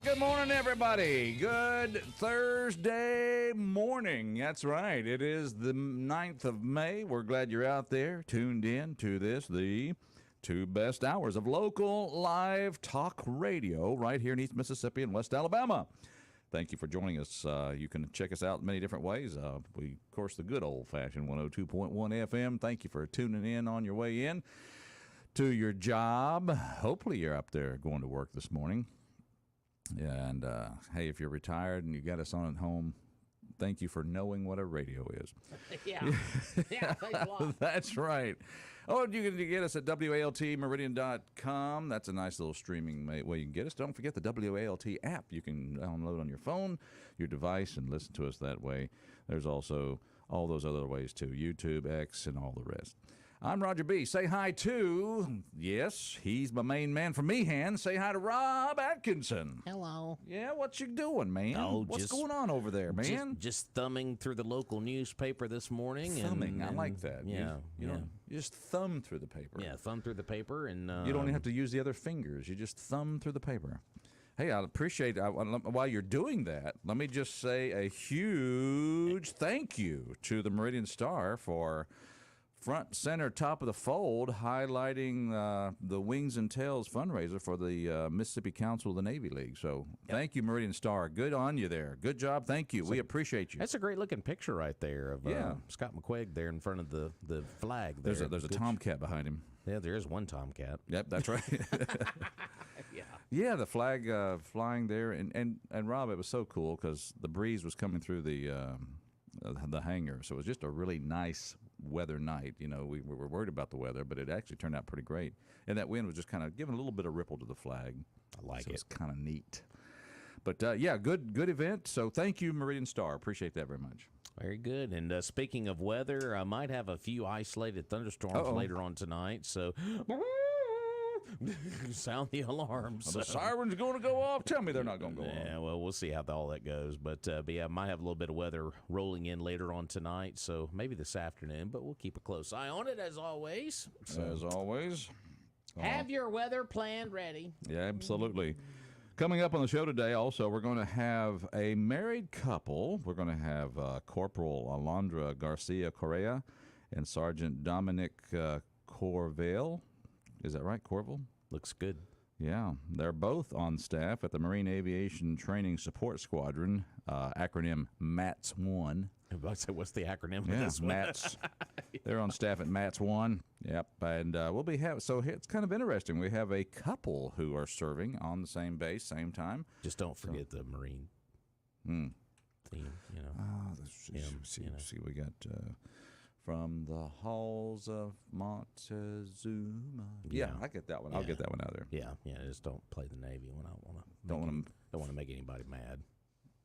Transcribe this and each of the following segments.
Good morning, everybody. Good Thursday morning. That's right. It is the 9th of May. We're glad you're out there tuned in to this, the 2 best hours of local live talk radio right here in East Mississippi and West Alabama. Thank you for joining us. You can check us out in many different ways. Of course, the good old-fashioned 102.1 FM. Thank you for tuning in on your way in to your job. Hopefully you're up there going to work this morning. And, hey, if you're retired and you got us on at home, thank you for knowing what a radio is. Yeah, thanks a lot. That's right. Oh, you can get us at WALTMeridian.com. That's a nice little streaming way you can get us. Don't forget the WALT app. You can download on your phone, your device, and listen to us that way. There's also all those other ways, too, YouTube, X, and all the rest. I'm Roger B. Say hi to, yes, he's my main man from Meehan. Say hi to Rob Atkinson. Hello. Yeah, what you doing, man? Oh, What's going on over there, man? Just thumbing through the local newspaper this morning. Thumbing, I like that. Yeah, you just thumb through the paper. Yeah, thumb through the paper. And you don't even have to use the other fingers. You just thumb through the paper. Hey, I appreciate while you're doing that, let me just say a huge thank you to the Meridian Star for front, center, top of the fold, highlighting the Wings and Tails fundraiser for the Mississippi Council of the Navy League. So thank you, Meridian Star. Good on you there. Good job. Thank you. We appreciate you. That's a great-looking picture right there of Scott McQuaig there in front of the flag. There. There's a tomcat behind him. Yeah, there is one tomcat. Yep, that's right. Yeah, the flag flying there. And Rob, it was so cool because the breeze was coming through the hangar. So it was just a really nice weather night. You know, we were worried about the weather, but it actually turned out pretty great. And that wind was just kind of giving a little bit of ripple to the flag. I like it. It's kind of neat. But, yeah, good event. So thank you, Meridian Star. Appreciate that very much. Very good. And speaking of weather, I might have a few isolated thunderstorms later on tonight. So sound the alarms. The siren's going to go off. Tell me they're not going to go off. Yeah, well, we'll see how all that goes. But yeah, I might have a little bit of weather rolling in later on tonight, so maybe this afternoon, but we'll keep a close eye on it as always. As always. Have your weather plan ready. Yeah, absolutely. Coming up on the show today also, we're going to have a married couple. We're going to have Corporal Alondra Garcia Correa and Sergeant Dominic Corvale. Is that right, Corval? Looks good. Yeah, they're both on staff at the Marine Aviation Training Support Squadron, acronym MATS-1. What's the acronym? Yeah, MATS. They're on staff at MATS-1. Yep, and so it's kind of interesting. We have a couple who are serving on the same base, same time. Just don't forget the Marine theme. You know. See, we got. From the halls of Montezuma. Yeah, I get that one. I'll get that one out there. Yeah. Just don't play the Navy when I don't want to make anybody mad.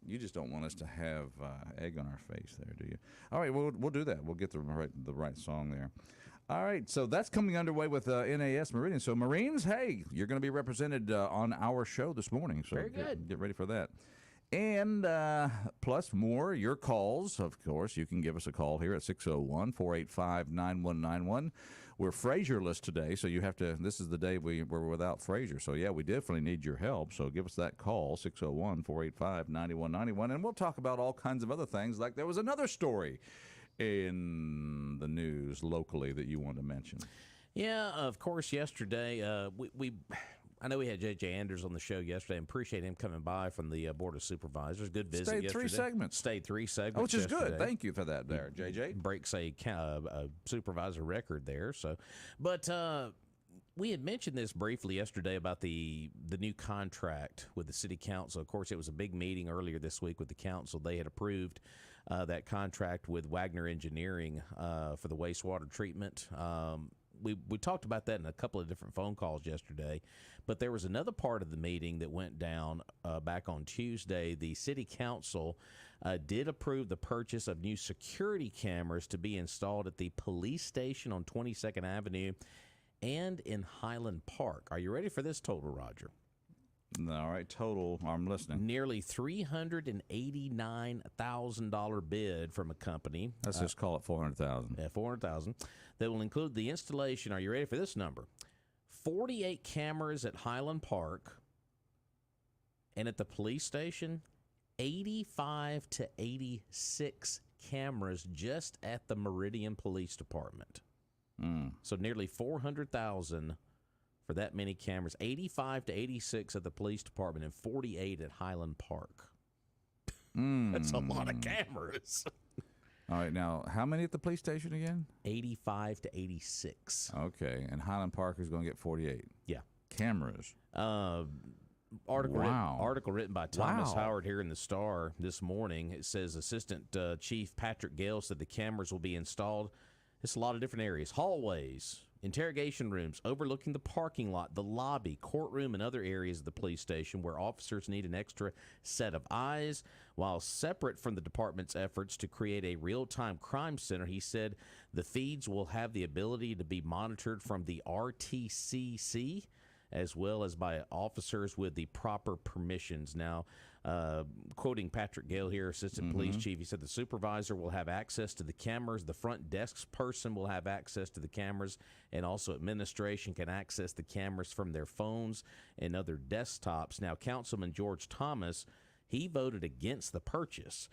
You just don't want us to have egg on our face there, do you? All right, we'll do that. We'll get the right song there. All right, so that's coming underway with NAS Meridian. So Marines, hey, you're going to be represented on our show this morning. So very good. Get ready for that. And plus more, your calls, of course. You can give us a call here at 601-485-9191. We're Fraser-less today, so you have to, this is the day we're without Fraser. So, yeah, we definitely need your help. So give us that call, 601-485-9191. And we'll talk about all kinds of other things, like there was another story in the news locally that you wanted to mention. Yeah, of course, yesterday, I know we had J.J. Anders on the show yesterday, and appreciate him coming by from the Board of Supervisors. Good visit yesterday. Stayed three segments. Which is yesterday. Good. Thank you for that there, J.J. Breaks a supervisor record there. But we had mentioned this briefly yesterday about the new contract with the city council. Of course, it was a big meeting earlier this week with the council. They had approved that contract with Wagner Engineering for the wastewater treatment. We talked about that in a couple of different phone calls yesterday, but there was another part of the meeting that went down back on Tuesday. The city council did approve the purchase of new security cameras to be installed at the police station on 22nd Avenue and in Highland Park. Are you ready for this total, Roger? All right, total. I'm listening. Nearly $389,000 bid from a company. Let's just call it $400,000. Yeah, $400,000. That will include the installation. Are you ready for this number? 48 cameras at Highland Park And at the police station, 85 to 86 cameras just at the Meridian Police Department. So nearly 400,000 for that many cameras. 85 to 86 at the police department and 48 at Highland Park. That's a lot of cameras. All right, now, how many at the police station again? 85 to 86. Okay, and Highland Park is going to get 48. Yeah. Cameras. Article written by Thomas Wow. Howard here in the Star this morning. It says Assistant Chief Patrick Gale said the cameras will be installed. It's a lot of different areas. Hallways, interrogation rooms, overlooking the parking lot, the lobby, courtroom, and other areas of the police station where officers need an extra set of eyes. While separate from the department's efforts to create a real-time crime center, he said the feeds will have the ability to be monitored from the RTCC as well as by officers with the proper permissions. Now, quoting Patrick Gale here, Assistant Police Chief, he said the supervisor will have access to the cameras, the front desk person will have access to the cameras, and also administration can access the cameras from their phones and other desktops. Now, Councilman George Thomas, he voted against the purchase,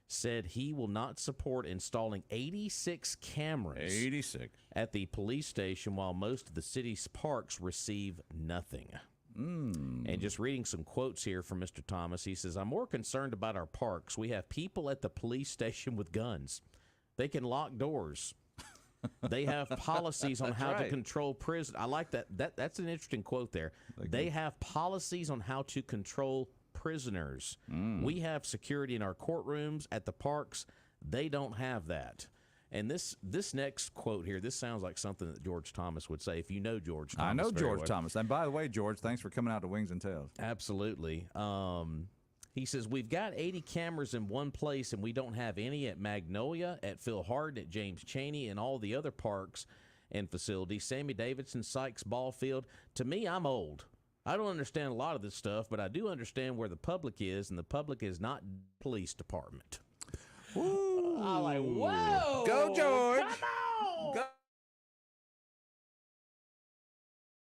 said he will not support installing 86 cameras 86. at the police station while most of the city's parks receive nothing. And just reading some quotes here from Mr. Thomas, he says, I'm more concerned about our parks. We have people at the police station with guns. They can lock doors. They have policies on how to control prison. I like that. That's an interesting quote there. They have policies on how to control prisoners. We have security in our courtrooms, at the parks. They don't have that. And this next quote here, this sounds like something that George Thomas would say, if you know George Thomas. I know very George well. Thomas. And by the way, George, thanks for coming out to Wings and Tails. Absolutely. He says, we've got 80 cameras in one place, and we don't have any at Magnolia, at Phil Hardin, at James Chaney, and all the other parks and facilities. Sammy Davidson, Sykes Ball Field. To me, I'm old. I don't understand a lot of this stuff, but I do understand where the public is, and the public is not police department. Woo. I'm like, whoa! Go, George! Come on! Go.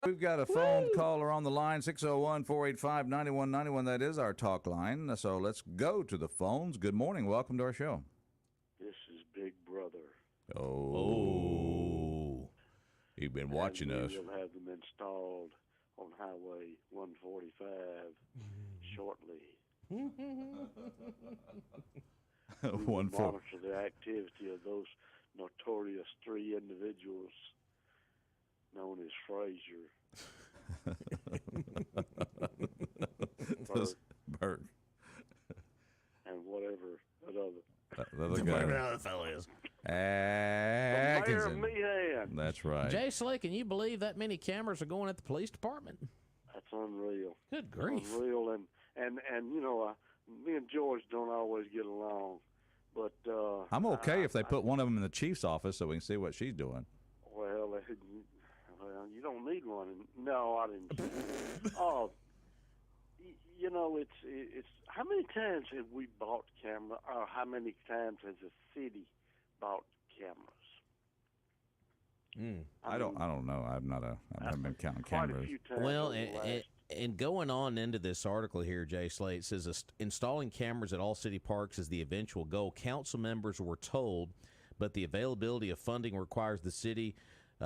We've got a phone caller on the line, 601-485-9191. That is our talk line. So let's go to the phones. Good morning. Welcome to our show. This is Big Brother. Oh. You've been watching us. We'll have them installed on Highway 145 shortly. We will monitor the activity of those notorious three individuals known as Frazier. Burke. And whatever that other. Whatever the other fellow is. Mayor of Meehan. That's right. Jay Slay, can you believe that many cameras are going at the police department? That's unreal. Good grief. Unreal. And you know, me and George don't always get along. But I'm okay if they put one of them in the chief's office so we can see what she's doing. Well, you don't need one. No, I didn't. You know, it's how many times have we bought camera, or how many times has the city bought cameras? I don't know. I haven't been counting Quite cameras. a few times. Well, over the last and going on into this article here, Jay Slate says installing cameras at all city parks is the eventual goal. Council members were told, but the availability of funding requires the city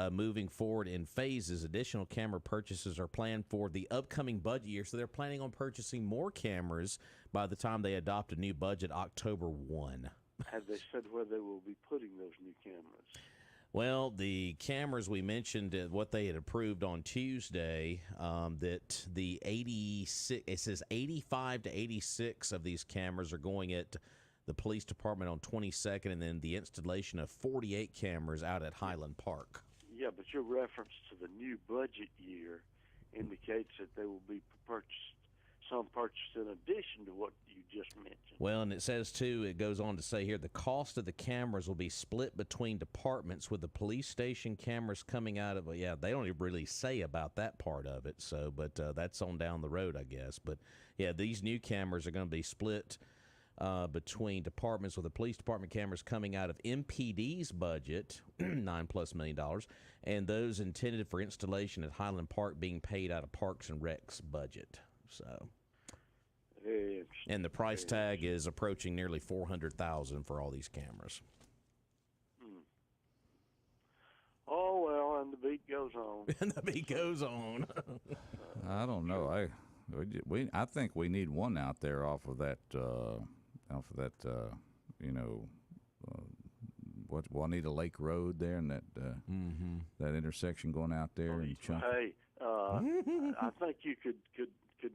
moving forward in phases. Additional camera purchases are planned for the upcoming budget year, so they're planning on purchasing more cameras by the time they adopt a new budget October 1. Have they said where they will be putting those new cameras? Well, the cameras we mentioned, what they had approved on Tuesday, that the 86, it says 85 to 86 of these cameras are going at the police department on 22nd, and then the installation of 48 cameras out at Highland Park. Yeah, but your reference to the new budget year indicates that they will be some purchased in addition to what you just mentioned. Well, and it says, too, it goes on to say here, the cost of the cameras will be split between departments, with the police station cameras coming out of, yeah, they don't even really say about that part of it, so, but that's on down the road, I guess. But, yeah, these new cameras are going to be split between departments, with the police department cameras coming out of MPD's budget, $9+ million, and those intended for installation at Highland Park being paid out of Parks and Rec's budget. So, Very interesting. And the price tag is approaching nearly $400,000 for all these cameras. Oh, well, and the beat goes on. And the beat goes on. I don't know. I think we need one out there off of that what Juanita Lake Road there, and that that intersection going out there and Chunk. Hey, I think you could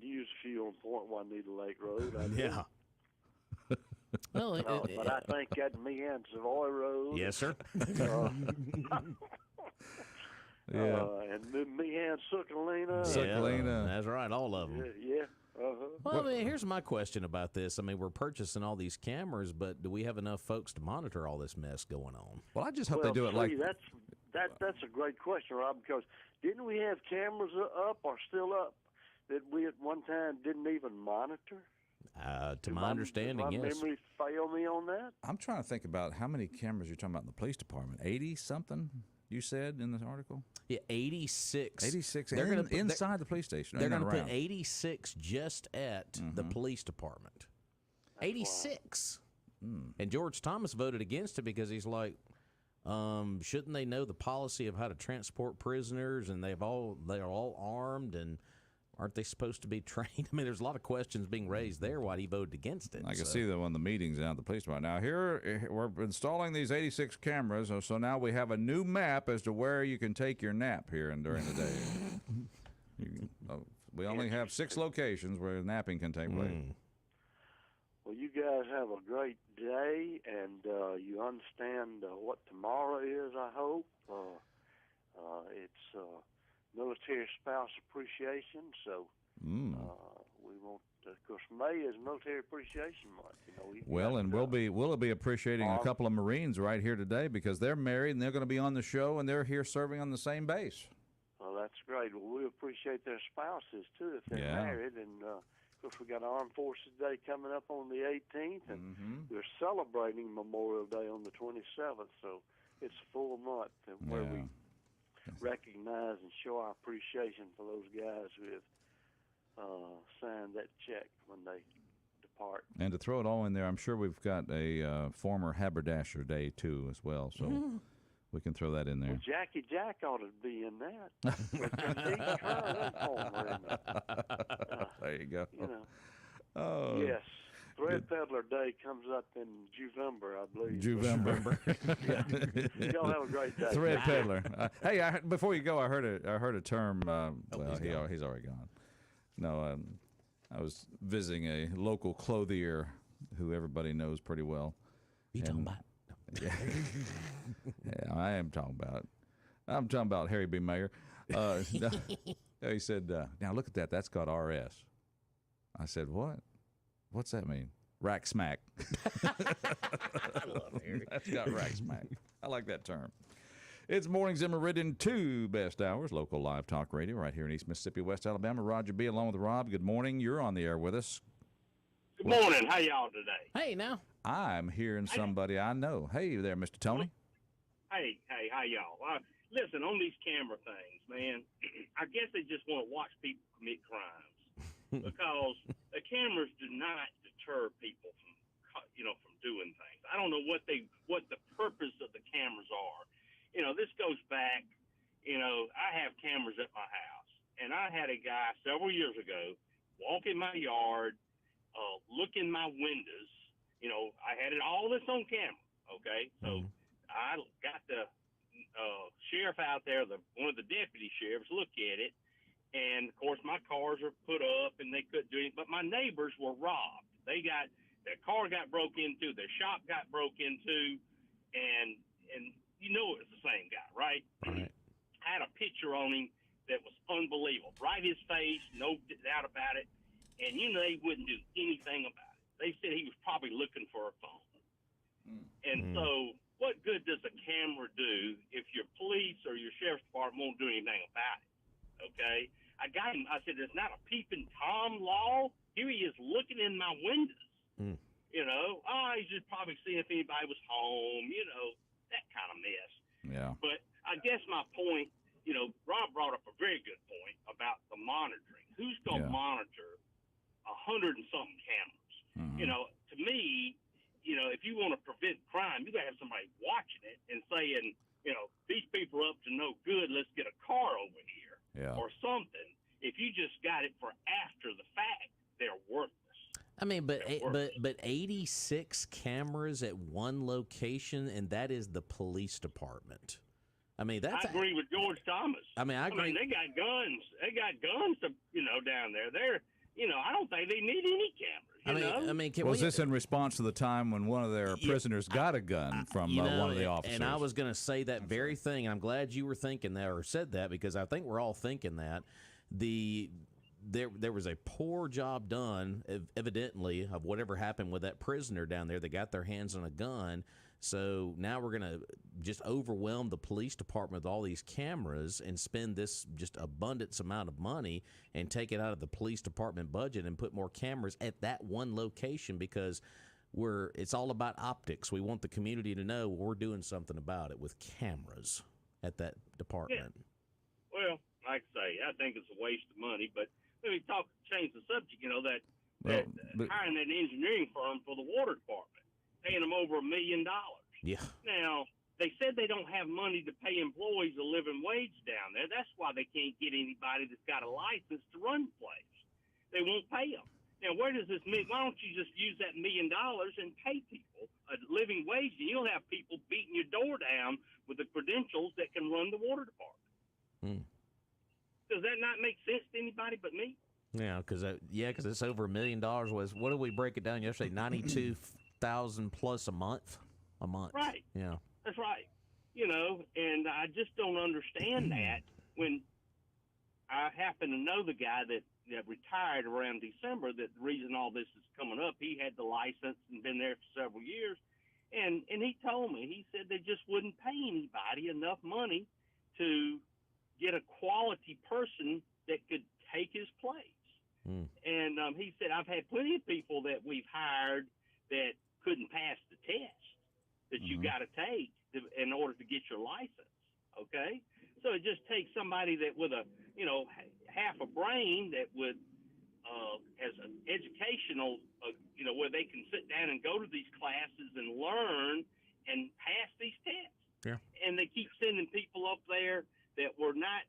use a few on Point Juanita Lake Road. Yeah. Well, but I think that Meehan Savoy Road. Yes, sir. Yeah. And Meehan Sucalina. Sucalina. That's right, all of them. Yeah. Well, I mean, here's my question about this. I mean, we're purchasing all these cameras, but do we have enough folks to monitor all this mess going on? Well, I just hope they do it like that's a great question, Rob, because didn't we have cameras up or still up that we at one time didn't even monitor? To my understanding, yes. yes. Memory fail me on that? I'm trying to think about how many cameras you're talking about in the police department. 80 something you said in this article? Yeah, 86. 86 They're gonna put, inside the police station. They're going to put 86 just at the police department. That's 86. And George Thomas voted against it because he's like, shouldn't they know the policy of how to transport prisoners, and they're all armed, and aren't they supposed to be trained? I mean, there's a lot of questions being raised there why he voted against it. I can see that on the meetings out at the police department. Now, here we're installing these 86 cameras, so now we have a new map as to where you can take your nap here and during the day. We only have 6 locations where napping can take place. Well, you guys have a great day, and you understand what tomorrow is, I hope. It's Military Spouse Appreciation, so we want, of course, May is Military Appreciation Month. Well, and we'll be appreciating a couple of Marines right here today because they're married and they're going to be on the show and they're here serving on the same base. Well, that's great. Well, we appreciate their spouses too if they're married, and of course we got Armed Forces Day coming up on the 18th, and we're celebrating Memorial Day on the 27th, so it's a full month where we recognize and show our appreciation for those guys who have signed that check when they depart. And to throw it all in there, I'm sure we've got a former haberdasher day too as well, so we can throw that in there. Well, Jackie Jack ought to be in that. There you go. Yes. Thread Peddler Day comes up in Juvember, I believe. Juvember. Y'all have a great day. Thread Peddler. Hey, before you go, I heard a term. He's already gone. No, I was visiting a local clothier who everybody knows pretty well. You talking about? Yeah, I am talking about. I'm talking about Harry B. Mayer. He said, "Now look at that. That's got RS." I said, "What? What's that mean?" Rack smack. I love Harry. That's got rack smack. I like that term. It's Mornings in Meridian, 2 best hours, local live talk radio right here in East Mississippi, West Alabama. Roger B. along with Rob. Good morning. You're on the air with us. Good morning. How y'all today? Hey, now. I'm hearing somebody I know. Hey there, Mr. Tony. Hey, how y'all? Listen, on these camera things, man, I guess they just want to watch people commit crimes because the cameras do not deter people from doing things. I don't know what the purpose of the cameras are. This goes back, I have cameras at my house, and I had a guy several years ago walk in my yard, look in my windows. I had all this on camera, okay? So I got the sheriff out there, one of the deputy sheriffs, look at it, and, of course, my cars are put up, and they couldn't do anything. But my neighbors were robbed. Their car got broke into, their shop got broke into, and it was the same guy, right? Right. I had a picture on him that was unbelievable. Right his face, no doubt about it. And, they wouldn't do anything about it. They said he was probably looking for a phone. And so what good does a camera do if your police or your sheriff's department won't do anything about it? Okay? I got him. I said, it's not a peeping Tom law. Here he is looking in my windows. He's just probably seeing if anybody was home, that kind of mess. Yeah. But I guess my point, Rob brought up a very good point about the monitoring. Who's going to monitor 100 and something cameras. Mhm. You know, to me, you know, if you want to prevent crime, you got to have somebody watching it and saying, you know, these people are up to no good. Let's get a car over here Yeah. or something. If you just got it for after the fact, they're worthless. I mean, but They're worthless. but 86 cameras at one location, and that is the police department. I mean, that's. I agree with George Thomas. I mean, I agree. they got guns. They got guns, to, you know, down there. They're, you know, I don't think they need any cameras. I mean, can Was we, this in response to the time when one of their prisoners got a gun from you know, one of the officers? And I was going to say that very thing. And I'm glad you were thinking that or said that, because I think we're all thinking that. There was a poor job done, evidently, of whatever happened with that prisoner down there that got their hands on a gun. So now we're going to just overwhelm the police department with all these cameras and spend this just abundance amount of money and take it out of the police department budget and put more cameras at that one location, because it's all about optics. We want the community to know we're doing something about it with cameras at that department. Yeah. Well, like I say, I think it's a waste of money, but let me change the subject, you know, that hiring that engineering firm for the water department, paying them over $1 million. Yeah. Now, they said they don't have money to pay employees a living wage down there. That's why they can't get anybody that's got a license to run the place. They won't pay them. Now, where does this mean? Why don't you just use that $1 million and pay people a living wage, and you'll have people beating your door down with the credentials that can run the water department. Does that not make sense to anybody but me? Yeah, because it's over $1 million. Was what did we break it down yesterday? 92,000 plus a month. A month. Right. Yeah. That's right. You know, and I just don't understand that when I happen to know the guy that retired around December, that the reason all this is coming up, he had the license and been there for several years. And he told me, he said they just wouldn't pay anybody enough money to get a quality person that could take his place. And he said, I've had plenty of people that we've hired that couldn't pass the test that you got to take in order to get your license. Okay. So it just takes somebody that with a, you know, half a brain that would, has an educational, you know, where they can sit down and go to these classes and learn and pass these tests. Yeah. And they keep sending people up there that were not,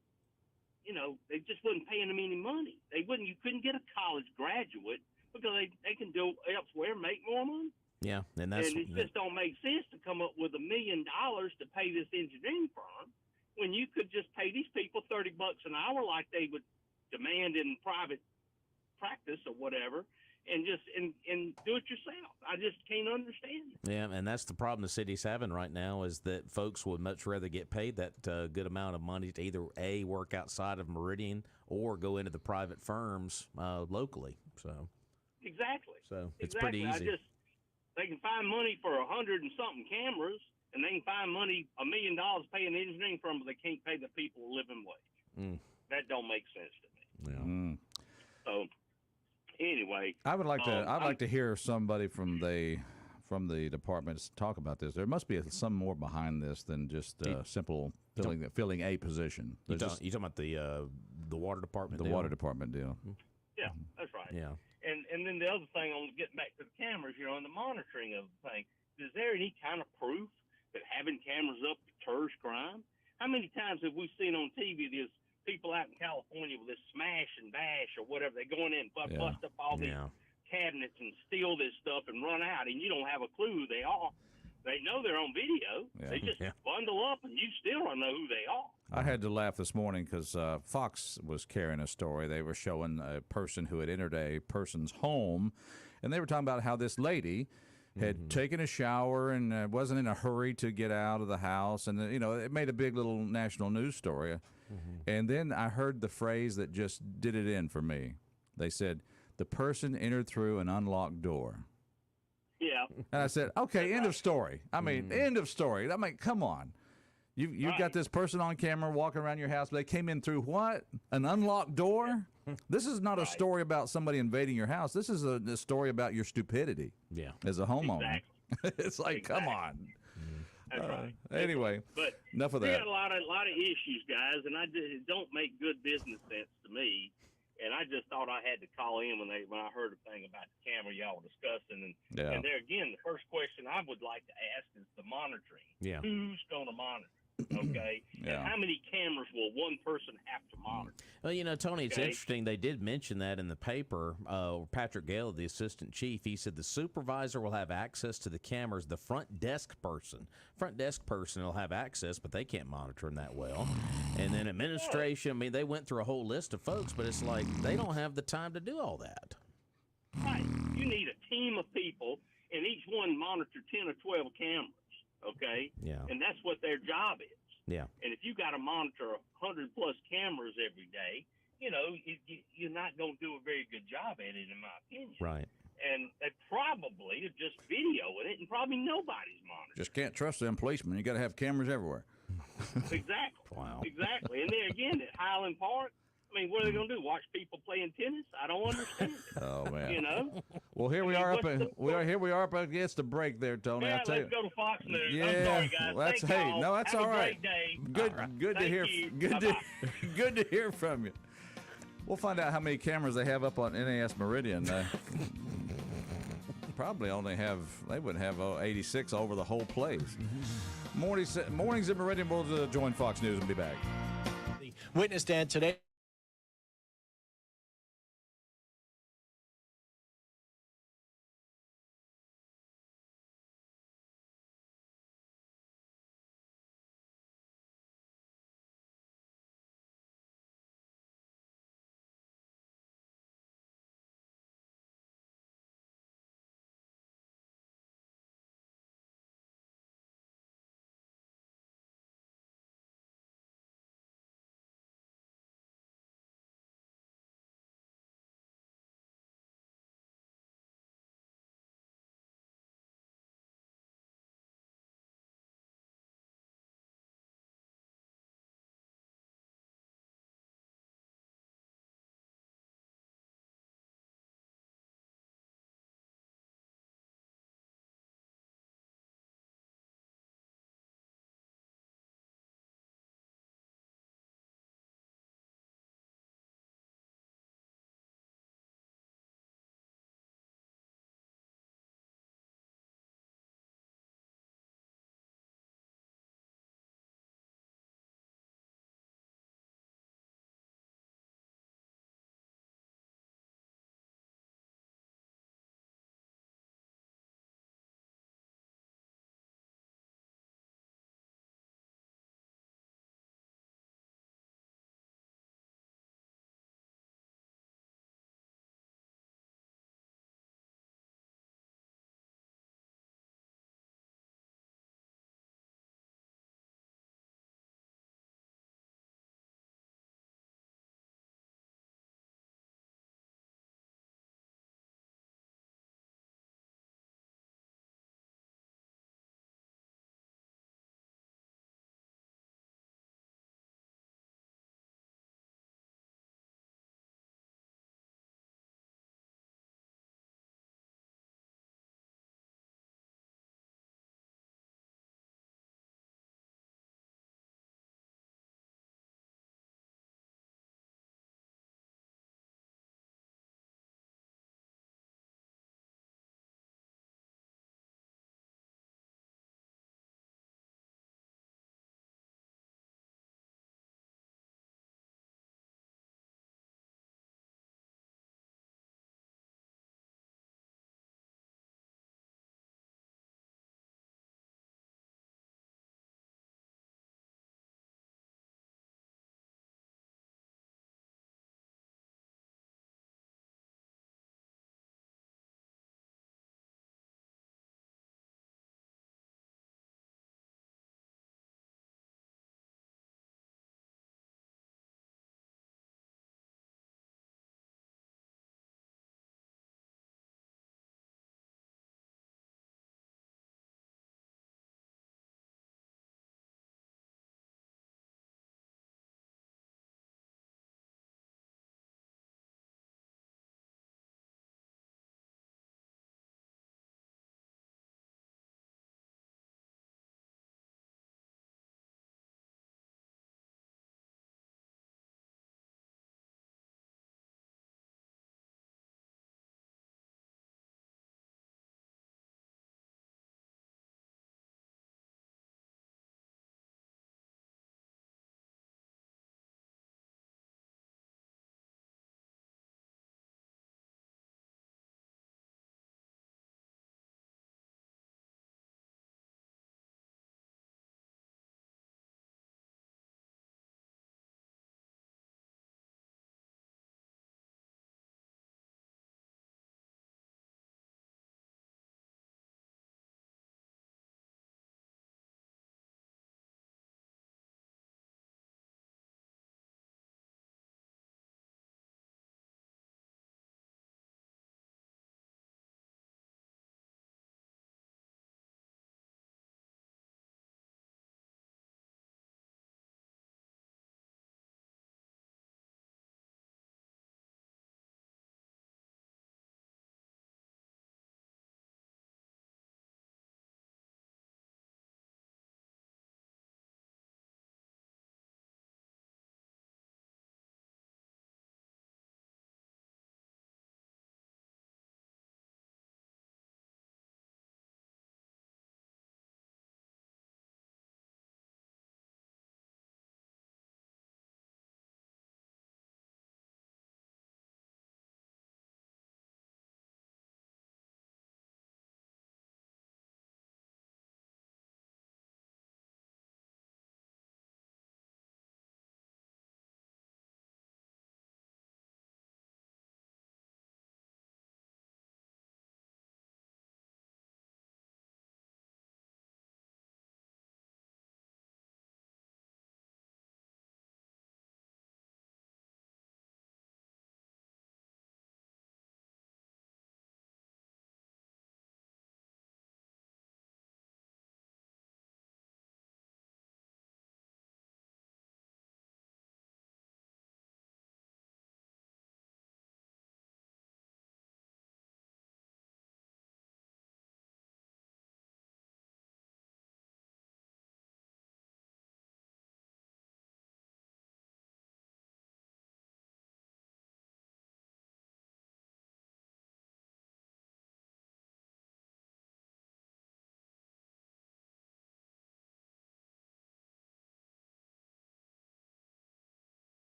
you know, they just wasn't paying them any money. You couldn't get a college graduate because they can do elsewhere, make more money. Yeah, and it just don't make sense to come up with $1 million to pay this engineering firm when you could just pay these people $30 an hour like they would demand in private practice or whatever, and just and do it yourself. I just can't understand it. Yeah, and that's the problem the city's having right now, is that folks would much rather get paid that good amount of money to either work outside of Meridian or go into the private firms locally. So exactly. So it's pretty easy. They can find money for 100 and something cameras, and they can find money $1 million paying an engineering firm, but they can't pay the people a living wage. That don't make sense to me. Yeah. So anyway, I would like to hear somebody from the departments talk about this. There must be some more behind this than just simple filling a position. You talking about the water department? The water department deal. Yeah, that's right. Yeah. And then the other thing, on getting back to the cameras, you know, and the monitoring of the thing, is there any kind of proof that having cameras up deters crime? How many times have we seen on TV these people out in California with this smash and bash or whatever? They go in and bust up all these cabinets and steal this stuff and run out, and you don't have a clue who they are. They know they're on video. Yeah. They just bundle up, and you still don't know who they are. I had to laugh this morning because Fox was carrying a story. They were showing a person who had entered a person's home, and they were talking about how this lady had taken a shower and wasn't in a hurry to get out of the house. And, you know, it made a big little national news story. And then I heard the phrase that just did it in for me. They said, the person entered through an unlocked door. Yeah. And I said, okay, end of story. I mean, end of story. I mean, come on. You've got this person on camera walking around your house. They came in through what? An unlocked door? This is not a story about somebody invading your house. This is a story about your stupidity as a homeowner. Exactly. It's like, come on. That's right. Anyway, but enough of that. We got a lot of issues, guys, and it don't make good business sense to me And I just thought I had to call in when I heard the thing about the camera y'all were discussing. And Yeah. and there again, the first question I would like to ask is the monitoring. Yeah. Who's going to monitor? Okay. Yeah. And how many cameras will one person have to monitor? Well, you know, Tony, it's Okay. interesting. They did mention that in the paper. Patrick Gale, the assistant chief, he said the supervisor will have access to the cameras. The front desk person will have access, but they can't monitor them that well. And then administration, I mean, they went through a whole list of folks, but it's like they don't have the time to do all that. Right. You need a team of people, and each one monitor 10 or 12 cameras. Okay. Yeah. And that's what their job is. Yeah. And if you got to monitor 100 plus cameras every day, you know, you're not going to do a very good job at it, in my opinion. Right. And they probably are just videoing it, and probably nobody's monitoring. Just can't trust them policemen. You got to have cameras everywhere. Exactly. Wow. Exactly. And then again, at Highland Park, I mean, what are they going to do? Watch people playing tennis? I don't understand it. Oh man. You know? Well, here we are up up against the break there, Tony. Yeah, I'll tell let's you. go to Fox News. Yeah, I'm sorry, guys. well, that's Thank y'all. no, that's Have all a right. Great day. Good to Thank hear. you. Good Bye-bye. good to hear from you. We'll find out how many cameras they have up on NAS Meridian. Probably only have, they would have 86 over the whole place. Mornings at Meridian. We'll join Fox News and be back. The witness stand today.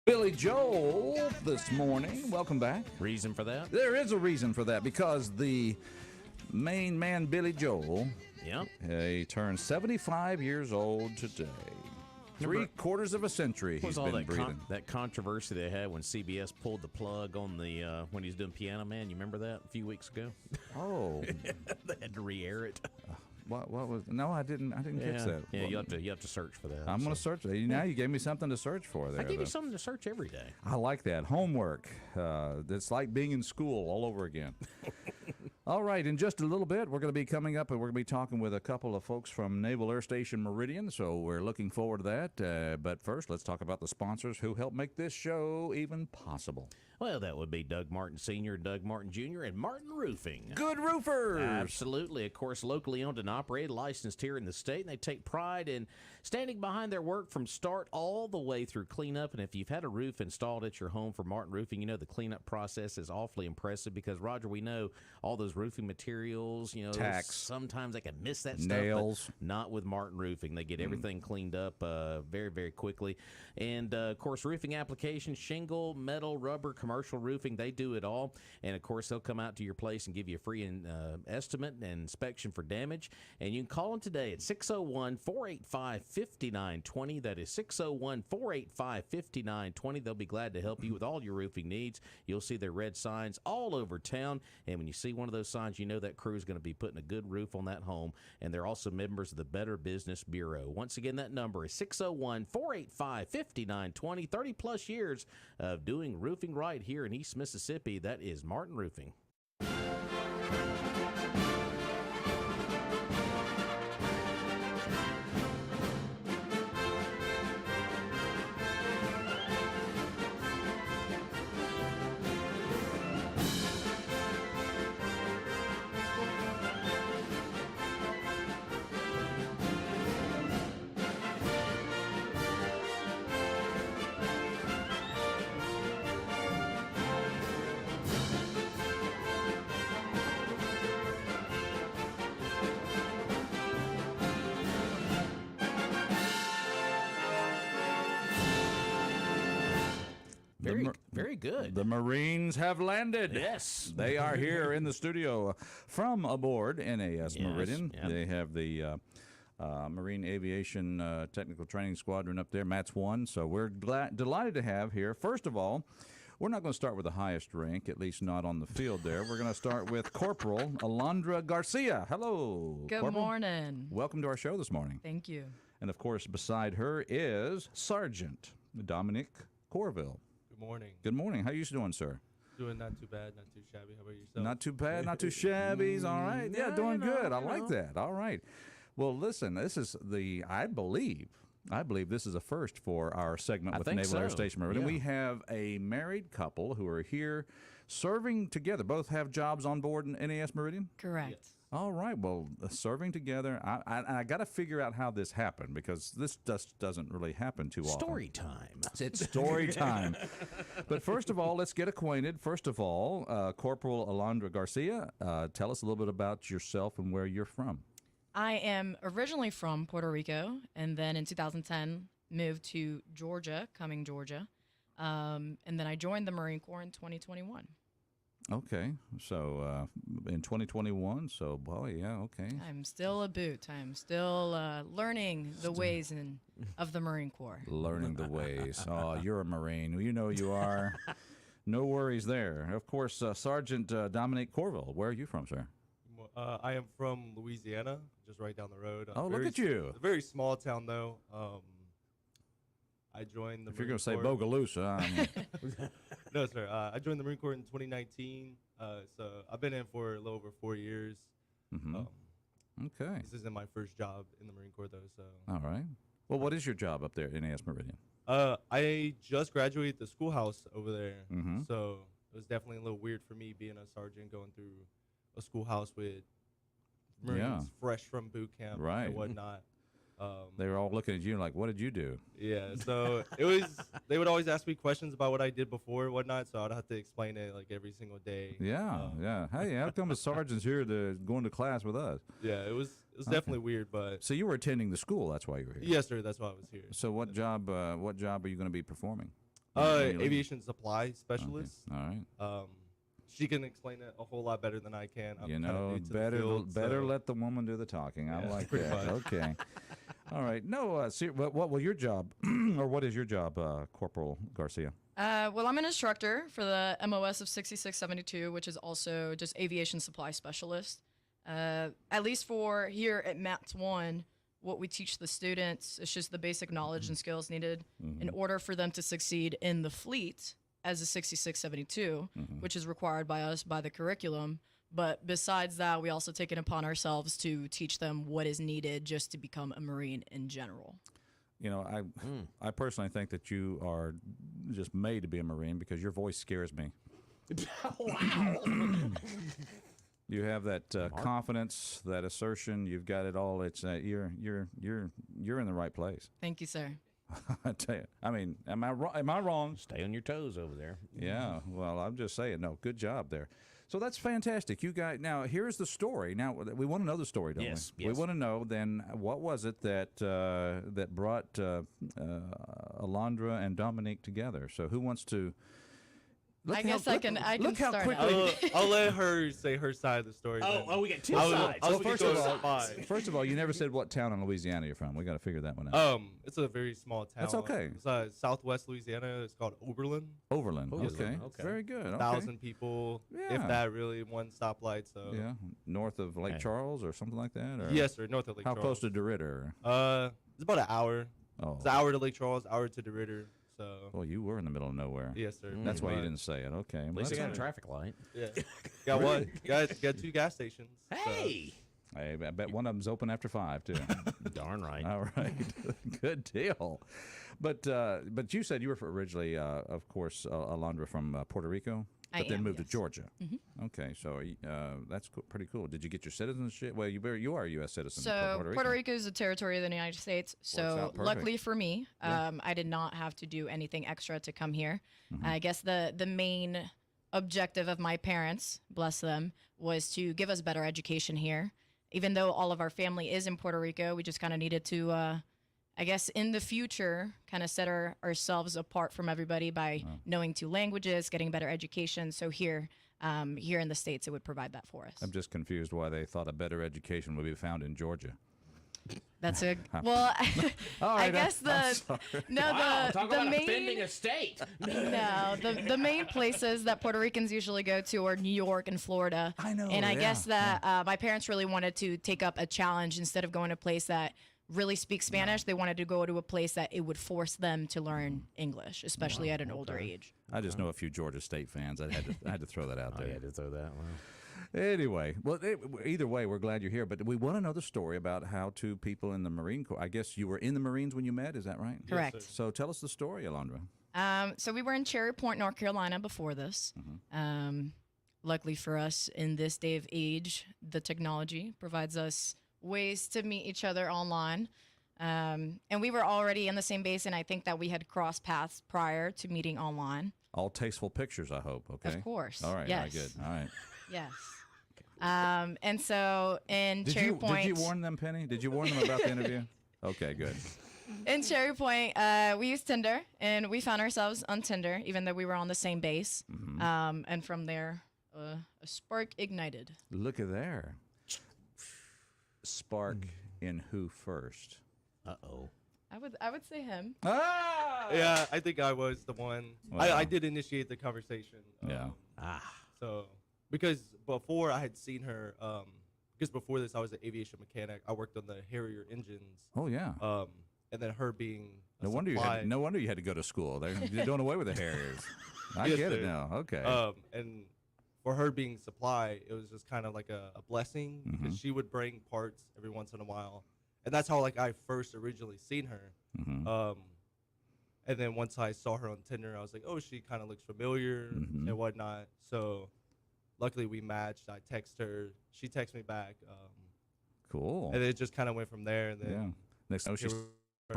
Billy Joel this morning. Welcome back. Reason for that? There is a reason for that because the main man, Billy Joel, Yep. he turned 75 years old today. Three-quarters of a century he's been breathing. That controversy they had when CBS pulled the plug on the when he was doing Piano Man. You remember that a few weeks ago? Oh. They had to re-air it. What was? No, I didn't catch that. Yeah, you have to search for that. I'm going to search it. Now you gave me something to search for there. I give you something to search every day. I like that. Homework. It's like being in school all over again. All right, in just a little bit, we're going to be coming up and we're going to be talking with a couple of folks from Naval Air Station Meridian, so we're looking forward to that. But first, let's talk about the sponsors who help make this show even possible. Well, that would be Doug Martin Sr., Doug Martin Jr., and Martin Roofing. Good roofers! Absolutely. Of course, locally owned and operated, licensed here in the state, and they take pride in standing behind their work from start all the way through cleanup. And if you've had a roof installed at your home for Martin Roofing, you know the cleanup process is awfully impressive because, Roger, we know all those roofing materials, tacks. Sometimes they can miss that nails. Stuff, but not with Martin Roofing. They get everything cleaned up very, very quickly. And, of course, roofing applications, shingle, metal, rubber, commercial roofing, they do it all. And, of course, they'll come out to your place and give you a free estimate and inspection for damage. And you can call them today at 601-485-5920. That is 601-485-5920. They'll be glad to help you with all your roofing needs. You'll see their red signs all over town. And when you see one of those signs, you know that crew is going to be putting a good roof on that home. And they're also members of the Better Business Bureau. Once again, that number is 601-485-5920. 30-plus years of doing roofing right here in East Mississippi. That is Martin Roofing. Very good. The Marines have landed. Yes. They are here in the studio from aboard NAS Meridian. Yep. They have the Marine Aviation Technical Training Squadron up there, MATS 1. So we're delighted to have here. First of all, we're not going to start with the highest rank, at least not on the field there. We're going to start with Corporal Alondra Garcia. Hello, Good Corporal. morning. Welcome to our show this morning. Thank you. And, of course, beside her is Sergeant Dominic Corville. Good morning. Good morning. How are you doing, sir? Doing not too bad, not too shabby. How about yourself? Not too bad, not too shabby. All right. Yeah, doing good. I like that. All right. Well, listen, this is I believe this is a first for our segment with Naval Air Station Meridian. Yeah. We have a married couple who are here serving together. Both have jobs on board in NAS Meridian? Correct. Yes. All right. Well, serving together. I got to figure out how this happened because this just doesn't really happen too often. Story time. It's story time. But first of all, let's get acquainted. First of all, Corporal Alondra Garcia, tell us a little bit about yourself and where you're from. I am originally from Puerto Rico, and then in 2010 moved to Georgia, Cumming, Georgia, and then I joined the Marine Corps in 2021. Okay, so in 2021, so, well, yeah, okay. I'm still a boot. I'm still learning the ways of the Marine Corps. Learning the ways. Oh, you're a Marine. You know you are. No worries there. Of course, Sergeant Dominic Corville, where are you from, sir? I am from Louisiana, just right down the road. Oh, look at you. A very small town, though. I joined the If you're Marine going to say Corps. Bogalusa, No, sir. I joined the Marine Corps in 2019, so I've been in for a little over 4 years. okay. This isn't my first job in the Marine Corps, though. So All right. Well, what is your job up there in NAS Meridian? I just graduated the schoolhouse over there, Mhm. so it was definitely a little weird for me being a sergeant going through a schoolhouse with Marines Yeah. fresh from boot camp Right. and whatnot. They were all looking at you like, what did you do? Yeah, so it was. They would always ask me questions about what I did before and whatnot, so I'd have to explain it like every single day. Yeah, yeah. Hey, how come the sergeant's here to going to class with us? Yeah, it was definitely weird, but So you were attending the school. That's why you were here. yes, sir. That's why I was here. So what job are you going to be performing? when you leave? Aviation supply specialist. Okay. All right. She can explain it a whole lot better than I can. I'm You kinda know, new to the better field, better so- let the woman do the talking. I Yeah, like pretty that. much. Okay. All right. No, what will your job, or what is your job, Corporal Garcia? Well, I'm an instructor for the MOS of 6672, which is also just aviation supply specialist. At least for here at MATS 1, what we teach the students is just the basic knowledge and skills needed in order for them to succeed in the fleet as a 6672, which is required by us by the curriculum. But besides that, we also take it upon ourselves to teach them what is needed just to become a Marine in general. You know, I personally think that you are just made to be a Marine because your voice scares me. Wow. You have that confidence, that assertion. You've got it all. It's you're in the right place. Thank you, sir. I tell you. I mean, am I wrong? Am I wrong? Stay on your toes over there. Yeah. Well, I'm just saying. No, good job there. So that's fantastic. You guys. Now here's the story. Now we want to know the story, don't Yes, we? yes. We want to know then what was it that that brought Alondra and Dominique together. So who wants to? I guess I can Look how start quickly. out. I'll let her say her side of the story. then. We got two I was- sides. I was So gonna first go of all- with 5. First of all, you never said what town in Louisiana you're from. We got to figure that one out. It's a very small town. That's okay. It's Southwest Louisiana. It's called Oberlin. Overland. Overland, Okay. okay. Very good. Okay. 1,000 people, Yeah. if that, really, one stoplight. So Yeah. North of Lake Okay. Charles or something like that. Or yes, sir. North of Lake How Charles. close to DeRidder? It's about an hour. Oh. It's an hour to Lake Charles, hour to DeRidder. So Well, you were in the middle of nowhere. yes, sir. That's why you But, didn't say it. Okay. At well, least they that's got a all right. traffic light. Yeah. got one. Got 2 gas stations. so- Hey. Hey, I bet one of them's open after 5 too. Darn right. All right. Good deal. But you said you were originally, of course, Alondra from Puerto Rico, I but then am, moved yes. to Georgia. Okay, so that's pretty cool. Did you get your citizenship? Well, you are a U.S. citizen. So Puerto Puerto Rico is a territory of the United States. So out perfect. luckily for me, I did not have to do anything extra to come here. I guess the main objective of my parents, bless them, was to give us better education here. Even though all of our family is in Puerto Rico, we just kind of needed to, I guess, in the future, kind of set ourselves apart from everybody by knowing 2 languages, getting better education. So here in the States, it would provide that for us. I'm just confused why they thought a better education would be found in Georgia. That's a well. All I right, guess I'm sorry. Wow, talk the about main offending a state. no the main places that Puerto Ricans usually go to are New York and Florida. I know, And I yeah, guess that my parents really wanted to take up a challenge instead of going to a place that really speaks Spanish. They wanted to go to a place that it would force them to learn English, especially at an older age. I just know a few Georgia State fans. I had to throw that out I there. had to throw that one. Anyway, well, either way, we're glad you're here. But we want to know the story about how 2 people in the Marine Corps. I guess you were in the Marines when you met. Is that right? Correct. So tell us the story, Alondra. So we were in Cherry Point, North Carolina before this. Luckily for us, in this day of age, the technology provides us ways to meet each other online. And we were already in the same base, and I think that we had crossed paths prior to meeting online. All tasteful pictures, I hope. Okay. Of course. All right. Yes. Good. All right. Yes. And so in Cherry Point, Did you warn them, Penny? Did you warn them about the interview? Okay. Good. in Cherry Point, we used Tinder, and we found ourselves on Tinder, even though we were on the same base. And from there, a spark ignited. Look at there. Spark in who first? Uh-oh. I would say him. Ah! Yeah, I think I was the one. Wow. I did initiate the conversation. Yeah. So because before I had seen her, because before this I was an aviation mechanic. I worked on the Harrier engines. Oh yeah. And then her being a No wonder you had to go to school. They're doing away with the Harriers. I Yes, get it sir. now. Okay. And for her being supply, it was just kind of like a blessing because she would bring parts every once in a while, and that's how like I first originally seen her. And then once I saw her on Tinder, I was like, oh, she kind of looks familiar and whatnot. So luckily we matched. I text her, she texted me back, Cool. and it just kind of went from there. And then Yeah. Next time she's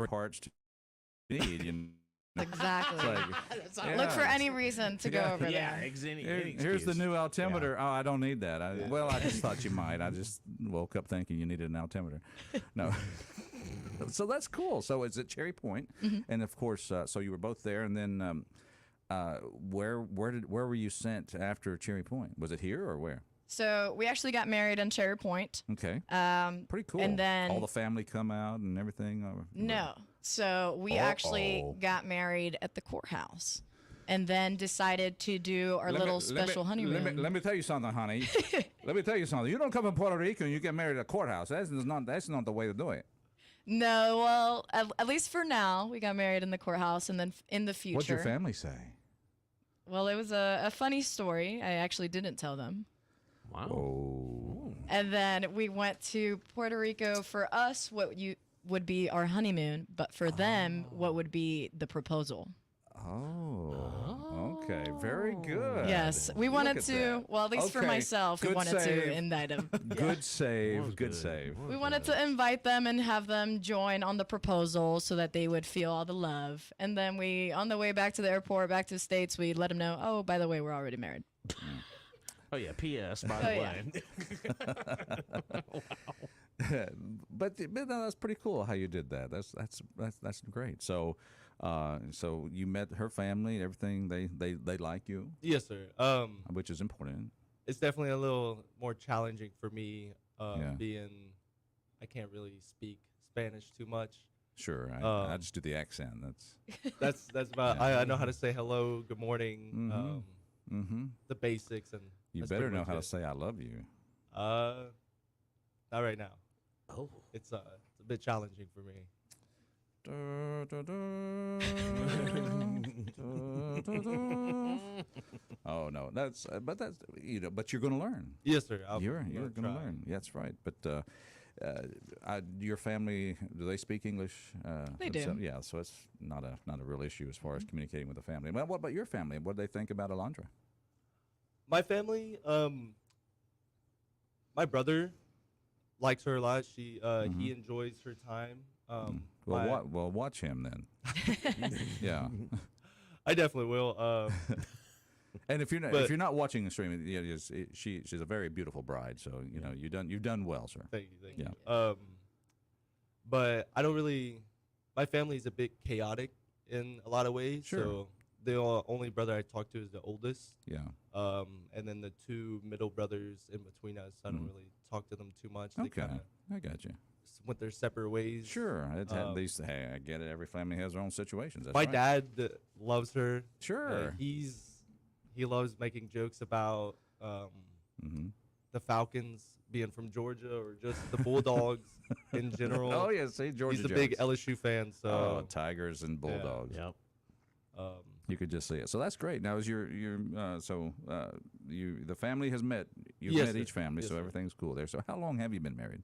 parts to need. You know. Exactly. It's like, Look for yeah. any reason to go over Yeah, there. Here's the new altimeter. Oh, I don't need that. Well, I just thought you might. I just woke up thinking you needed an altimeter. No. So that's cool. So it's at Cherry Point. And of course, so you were both there. And then where were you sent after Cherry Point? Was it here or where? So we actually got married in Cherry Point. Okay. Pretty cool. And then all the family come out and everything. No. So we actually got married at the courthouse, and then decided to do our little special honeymoon. Let me tell you something, honey. Let me tell you something. You don't come from Puerto Rico and you get married at a courthouse. That's not the way to do it. No, well, at least for now, we got married in the courthouse, and then in the future. What'd your family say? Well, it was a funny story. I actually didn't tell them. Wow. Oh. And then we went to Puerto Rico for us, would be our honeymoon, but for them, what would be the proposal. Oh. Okay. Very good. Yes, we wanted to. Well, at least for myself, we wanted to invite them. Good save. Good save. We wanted to invite them and have them join on the proposal so that they would feel all the love. And then on the way back to the airport, back to the States, we let them know, oh, by the way, we're already married. Oh yeah. P.S. By the way. Wow. But no, that's pretty cool how you did that. That's great. So, so you met her family, everything. They like you. Yes, sir. Which is important. It's definitely a little more challenging for me, Yeah. being I can't really speak Spanish too much. Sure. I just do the accent. That's about. Yeah. I know how to say hello, good morning, the basics, and You that's better pretty know much how to it. say "I love you." Not right now. Oh. It's a bit challenging for me. Oh no, that's but you're going to learn. Yes, sir. You're I'm going to try. learn. That's right. But your family, do they speak English? They do. So, yeah, so it's not a real issue as far as communicating with the family. Well, what about your family? What do they think about Alondra? My family, my brother likes her a lot. He enjoys her time. Well, watch him then. Yeah. I definitely will. And if you're not watching the stream, she's a very beautiful bride. So you've done well, sir. Thank you. But I don't really. My family is a bit chaotic in a lot of ways. Sure. So the only brother I talk to is the oldest. Yeah. And then the two middle brothers in between us, I don't really talk to them too much. They Okay. kinda I got you. went their separate ways. Sure. Hey, I get it. Every family has their own situations. That's My right. dad loves her. Sure. He loves making jokes about the Falcons being from Georgia or just the Bulldogs in general. Oh yeah, see Georgia. He's a jokes. big LSU fan, so Tigers and Bulldogs. Yep. You could just see it. So that's great. Now, is the family has met. You've Yes, met sir. each family, Yes, so sir. everything's cool there. So how long have you been married?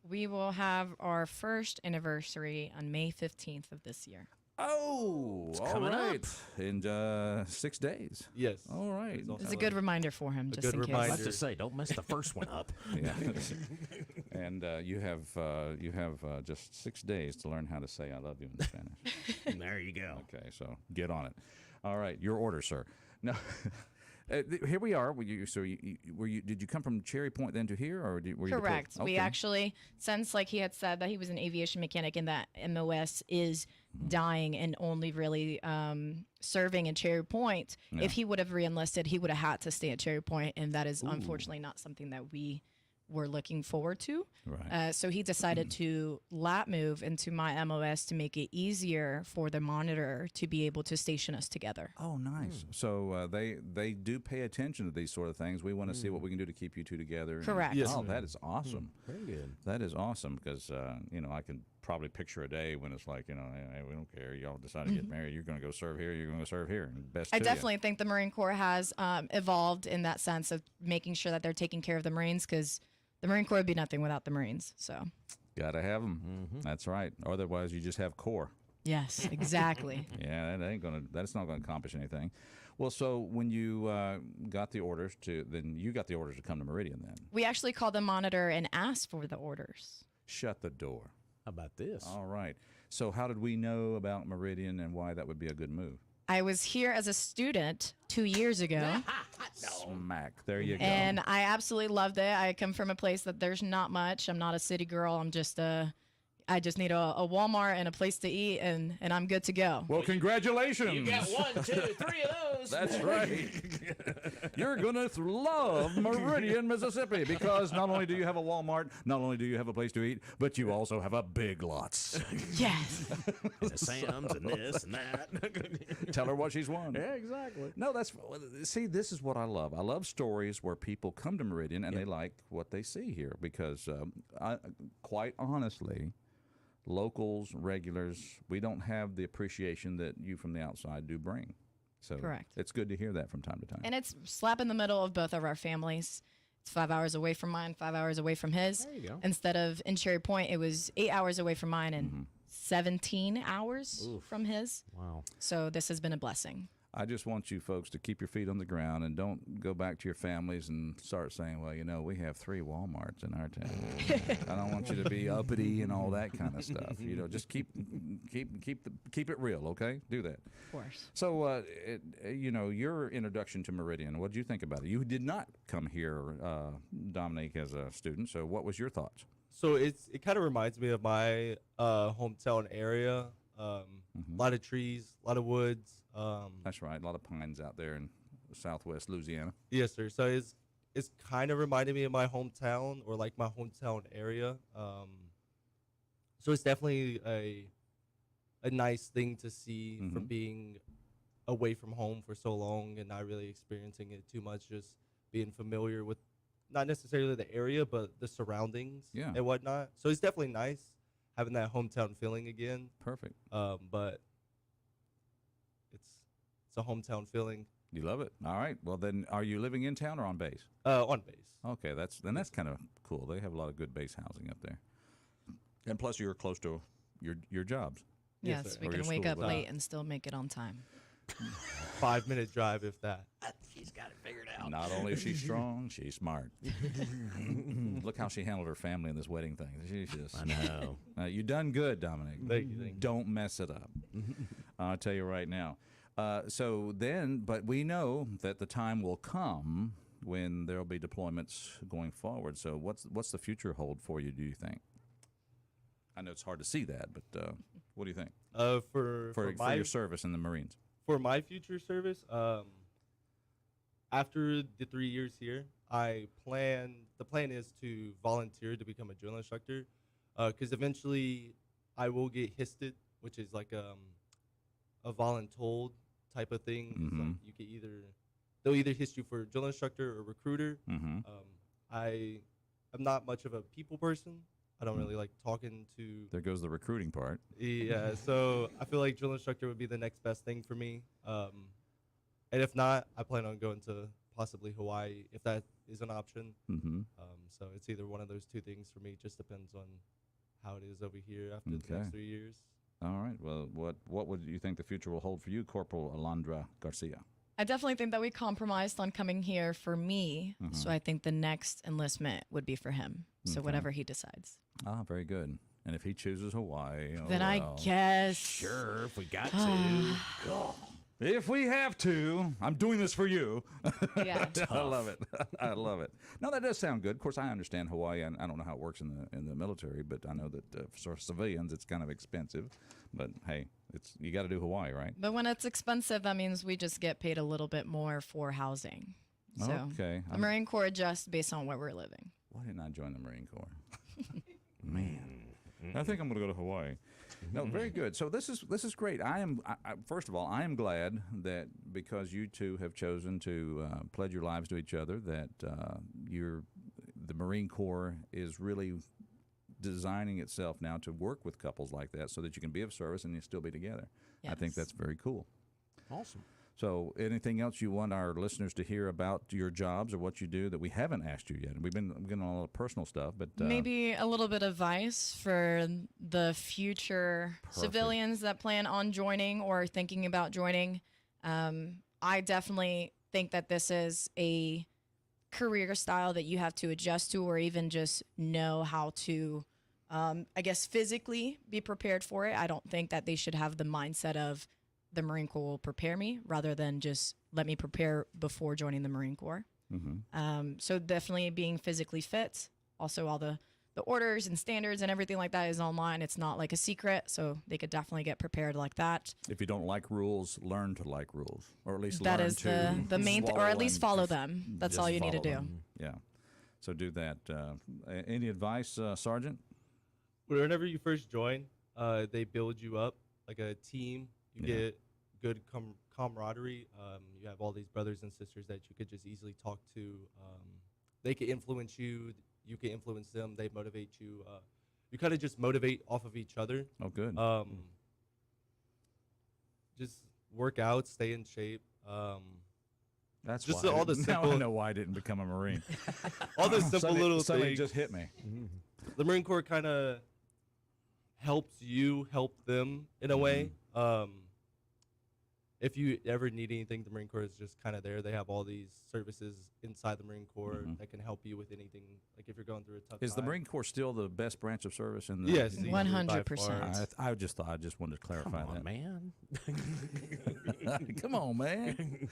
We will have our first anniversary on May 15th of this year. Oh, all coming right. In 6 days. yes. All right. It's also It's a good reminder for him, just good in reminder. I case. was to say, don't mess the first one up. Yeah. And you have just 6 days to learn how to say "I love you" in Spanish. There you go. Okay, so get on it. All right, your order, sir. No, here we are. Did you come from Cherry Point then to here, or were you Correct. deployed? We Okay. actually, since like he had said that he was an aviation mechanic and that MOS is dying and only really serving in Cherry Point, Yeah. if he would have reenlisted, he would have had to stay at Cherry Point, and that is unfortunately not something that we were looking forward to. Right. So he decided to lat move into my MOS to make it easier for the monitor to be able to station us together. Oh, nice. So they do pay attention to these sort of things. We want to see what we can do to keep you two together. Correct. Yes, Oh, ma'am. that is awesome. Very good. That is awesome because I can probably picture a day when it's like hey, we don't care. Y'all decide to get married. You're going to go serve here. You're going to go serve here. And best I to definitely think the Marine Corps has evolved in that sense of making sure that they're taking care of the Marines, because the Marine Corps would be nothing without the Marines. So, Gotta have them. That's right. Otherwise, you just have core. yes, exactly. Yeah, that's not gonna accomplish anything. Well, so when you got the orders to come to Meridian then. We actually called the monitor and asked for the orders. Shut the door. How about this? All right. So how did we know about Meridian and why that would be a good move? I was here as a student 2 years ago, Smack. There you go. and I absolutely loved it. I come from a place that there's not much. I'm not a city girl. I'm just a I just need a Walmart and a place to eat, and I'm good to go. Well, congratulations. You got 1, 2, 3 of those. That's right. You're going to love Meridian, Mississippi, because not only do you have a Walmart, not only do you have a place to eat, but you also have a Big Lots. Yes. And the Sam's and this and that. Tell her what she's won. Yeah, exactly. No, see, this is what I love. I love stories where people come to Meridian and they like what they see here because, quite honestly, locals, regulars, we don't have the appreciation that you from the outside do bring. So Correct. It's good to hear that from time to time. And it's slap in the middle of both of our families. It's 5 hours away from mine, 5 hours away from his. There you go. Instead of in Cherry Point, it was 8 hours away from mine and 17 hours from his. Wow. So this has been a blessing. I just want you folks to keep your feet on the ground and don't go back to your families and start saying, well, we have 3 Walmarts in our town. I don't want you to be uppity and all that kind of stuff. Just keep it real, okay? Do that. Of course. So, your introduction to Meridian, what did you think about it? You did not come here, Dominique, as a student, so what was your thoughts? So it kind of reminds me of my hometown area. A lot of trees, a lot of woods. That's right, a lot of pines out there in southwest Louisiana. Yes, sir. So it's kind of reminded me of my hometown or like my hometown area. So it's definitely a nice thing to see from being away from home for so long and not really experiencing it too much, just being familiar with not necessarily the area, but the surroundings and whatnot. So it's definitely nice having that hometown feeling again. Perfect. But it's a hometown feeling. You love it. All right. Well, then, are you living in town or on base? On base. Okay, that's kind of cool. They have a lot of good base housing up there, and plus you're close to your jobs. Yes, Yes, sir. we Or can your wake school, up but- late and still make it on time. 5-minute drive, if that. She's got it figured out. Not only is she strong, she's smart. Look how she handled her family in this wedding thing. She's just. I know. You done good, Dominic. Thank you. Don't mess it up. I'll tell you right now. But we know that the time will come when there will be deployments going forward. So what's the future hold for you, do you think? I know it's hard to see that, but what do you think? For your service in the Marines. For my future service, after the 3 years here, the plan is to volunteer to become a drill instructor, because eventually I will get HISted, which is like a voluntold type of thing. Mhm. So you can they'll either hist you for drill instructor or recruiter. Mm-hmm. I'm not much of a people person. I don't really like talking to. There goes the recruiting part. Yeah, so I feel like drill instructor would be the next best thing for me. And if not, I plan on going to possibly Hawaii if that is an option. Mm-hmm. So it's either one of those two things for me. It just depends on how it is over here after the Okay. next 3 years. All right. Well, what would you think the future will hold for you, Corporal Alondra Garcia? I definitely think that we compromised on coming here for me. So I think the next enlistment would be for him. So Okay. whatever he decides. Ah, very good. And if he chooses Hawaii, Then I well. guess. Sure, if we got to. If we have to, I'm doing this for you. Yeah. I love it. I love it. No, that does sound good. Of course, I understand Hawaii. I don't know how it works in the military, but I know that for civilians, it's kind of expensive. But hey, you got to do Hawaii, right? But when it's expensive, that means we just get paid a little bit more for housing. So Okay. the Marine Corps adjusts based on where we're living. Why didn't I join the Marine Corps? Man, I think I'm going to go to Hawaii. No, very good. So this is great. First of all, I am glad that because you two have chosen to pledge your lives to each other, that the Marine Corps is really designing itself now to work with couples like that, so that you can be of service and you still be together. I think Yes. that's very cool. Awesome. So, anything else you want our listeners to hear about your jobs or what you do that we haven't asked you yet? We've been getting on a lot of personal stuff, but Maybe a little bit of advice for the future civilians that plan on joining or thinking about joining. I definitely think that this is a career style that you have to adjust to, or even just know how to, I guess, physically be prepared for it. I don't think that they should have the mindset of the Marine Corps will prepare me, rather than just let me prepare before joining the Marine Corps. So definitely being physically fit. Also, all the the orders and standards and everything like that is online. It's not like a secret, so they could definitely get prepared like that. If you don't like rules, learn to like rules, or at least That learn is to the main or swallow at least and follow just- them. That's just all you need to follow do. them. Yeah. So do that. Any advice, Sergeant? Whenever you first join, they build you up like a team. You Yeah. get good camaraderie. You have all these brothers and sisters that you could just easily talk to. They can influence you. You can influence them. They motivate you. You kind of just motivate off of each other. Oh, good. Just work out, stay in shape. That's just why all the now I simple- know why I didn't become a Marine. All the simple little something things. just hit me. The Marine Corps kind of helps you help them in a way. If you ever need anything, the Marine Corps is just kind of there. They have all these services inside the Marine Corps that can help you with anything. Like if you're going through a tough Is the time. Marine Corps still the best branch of service in the? Yes, in the- easily, 100%. by far. I just thought I just wanted to clarify Come on, that. man. Come on, man.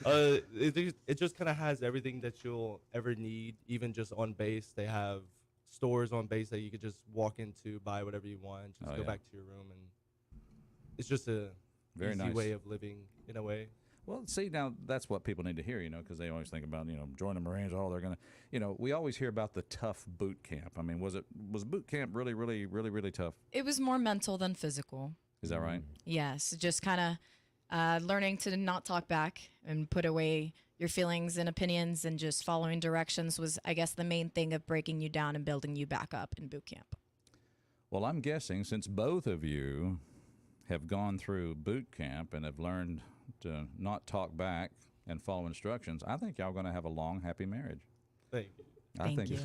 It just kind of has everything that you'll ever need, even just on base. They have stores on base that you could just walk into, buy whatever you want, just Oh, go yeah. back to your room, and it's just a Very easy nice. way of living in a way. Well, see, now that's what people need to hear, because they always think about, join the Marines. Oh, they're gonna, we always hear about the tough boot camp. I mean, was boot camp really, really, really, really tough? It was more mental than physical. Is that right? Yes, just kind of learning to not talk back and put away your feelings and opinions and just following directions was, I guess, the main thing of breaking you down and building you back up in boot camp. Well, I'm guessing since both of you have gone through boot camp and have learned to not talk back and follow instructions, I think y'all going to have a long, happy marriage. Thank you. Thank you.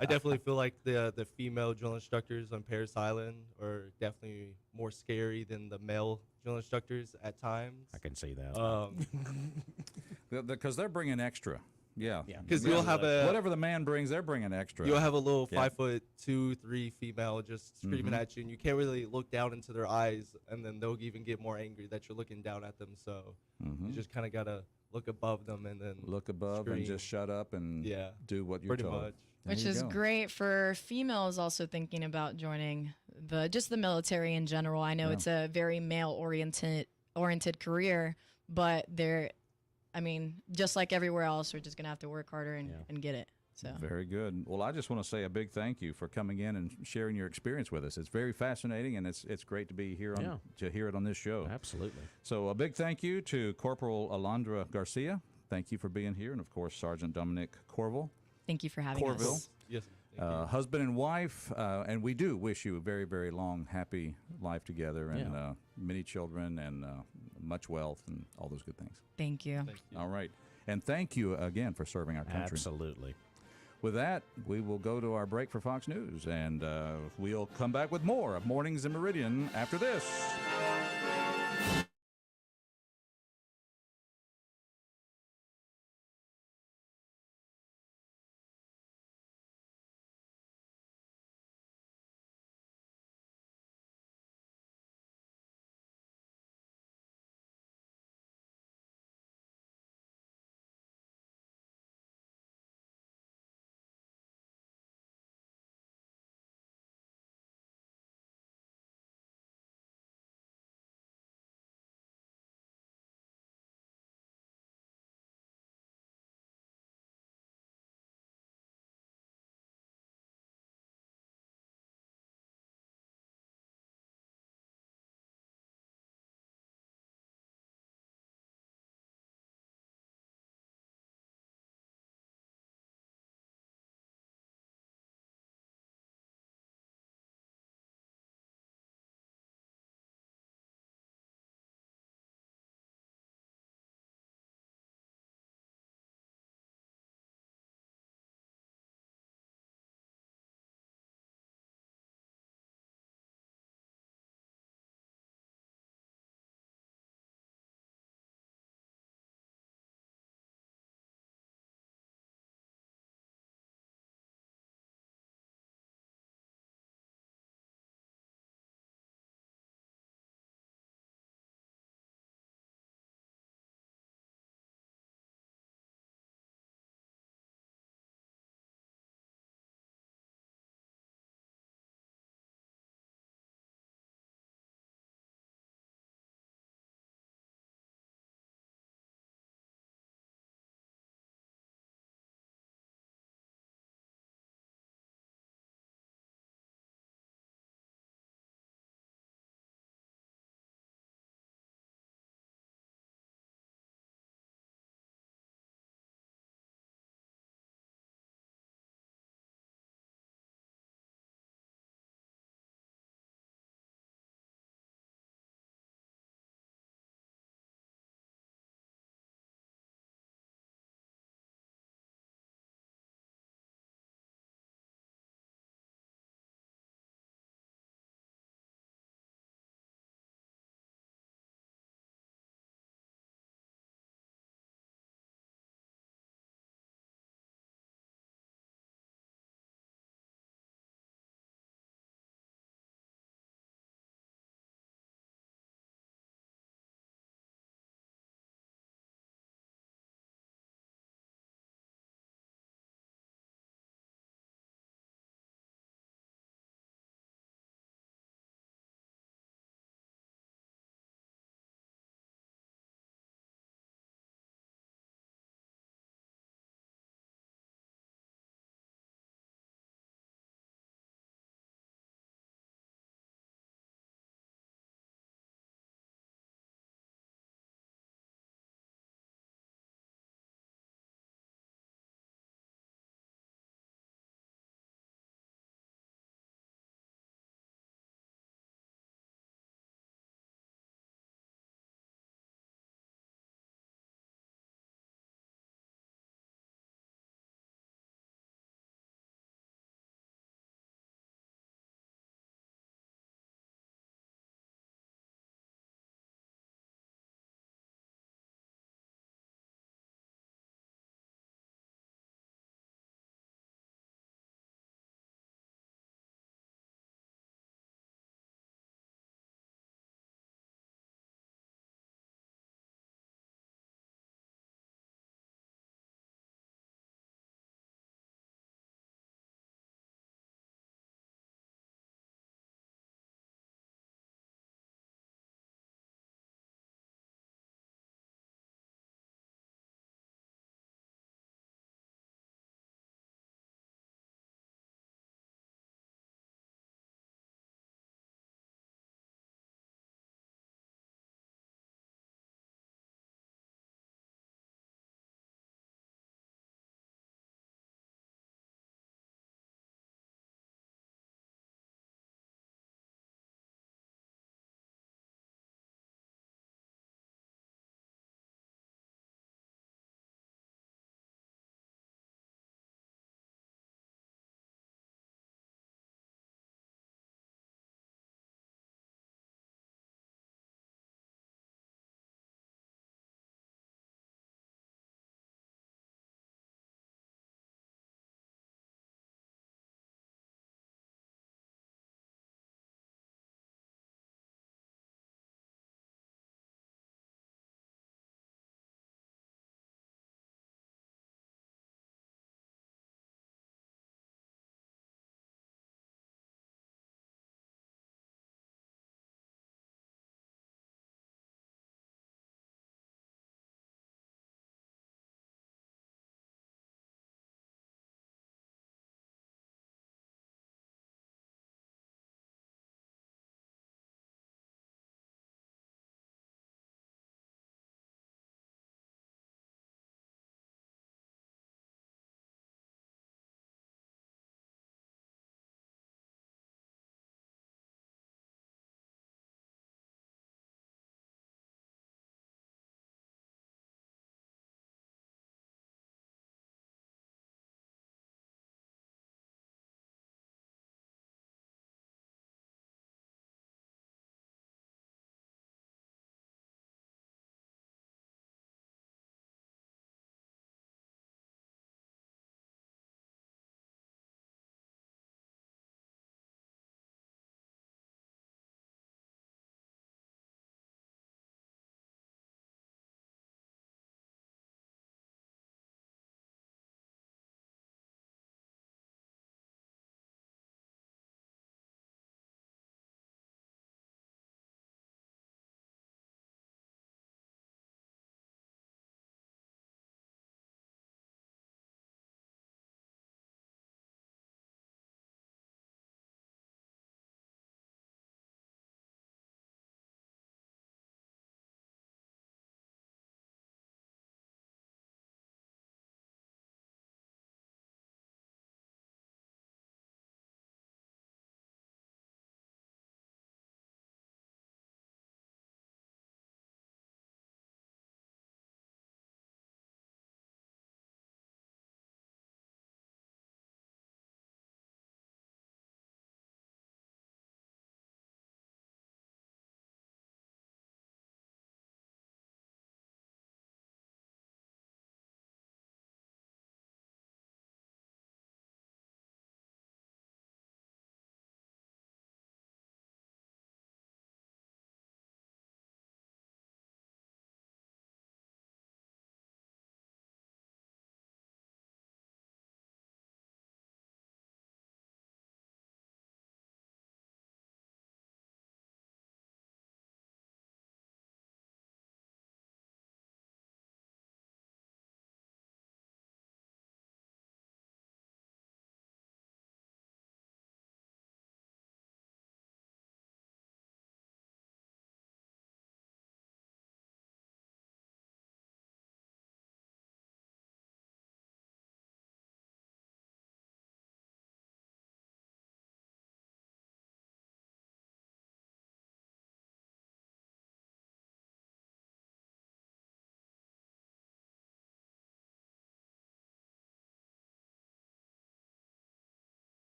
I definitely feel like the female drill instructors on Paris Island are definitely more scary than the male drill instructors at times. I can see that. Because they're bringing extra. Yeah. Because you'll have whatever the man brings, they're bringing extra. you'll have a little Yeah. 5'2", 3" female just screaming at you, and you can't really look down into their eyes, and then they'll even get more angry that you're looking down at them. So you just kind of gotta look above them and then Look above and scream. just shut up and Yeah, do what you're pretty told. much. There Which you is go. great for females also thinking about joining the military in general. I know Yeah. it's a very male oriented career, but just like everywhere else, we're just gonna have to work harder and get it. So Very good. Well, I just want to say a big thank you for coming in and sharing your experience with us. It's very fascinating, and it's great to be here to hear it on this show. Absolutely. So a big thank you to Corporal Alondra Garcia. Thank you for being here, and of course Sergeant Dominic Corville. thank you for having Corville. us. Yes. Thank you. Husband and wife, and we do wish you a very, very long, happy life together, and many children, and much wealth, and all those good things. Thank you. Thank you. All right, and thank you again for serving our country. Absolutely. With that, we will go to our break for Fox News, and we'll come back with more of Mornings in Meridian after this.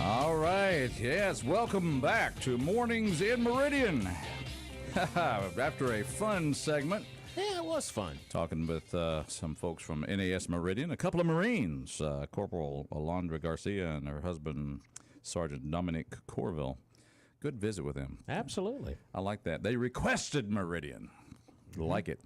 All right. Yes, welcome back to Mornings in Meridian. After a fun segment, Yeah, it was fun. talking with some folks from NAS Meridian, a couple of Marines, Corporal Alondra Garcia and her husband, Sergeant Dominic Corville. Good visit with them. Absolutely. I like that. They requested Meridian. Like it.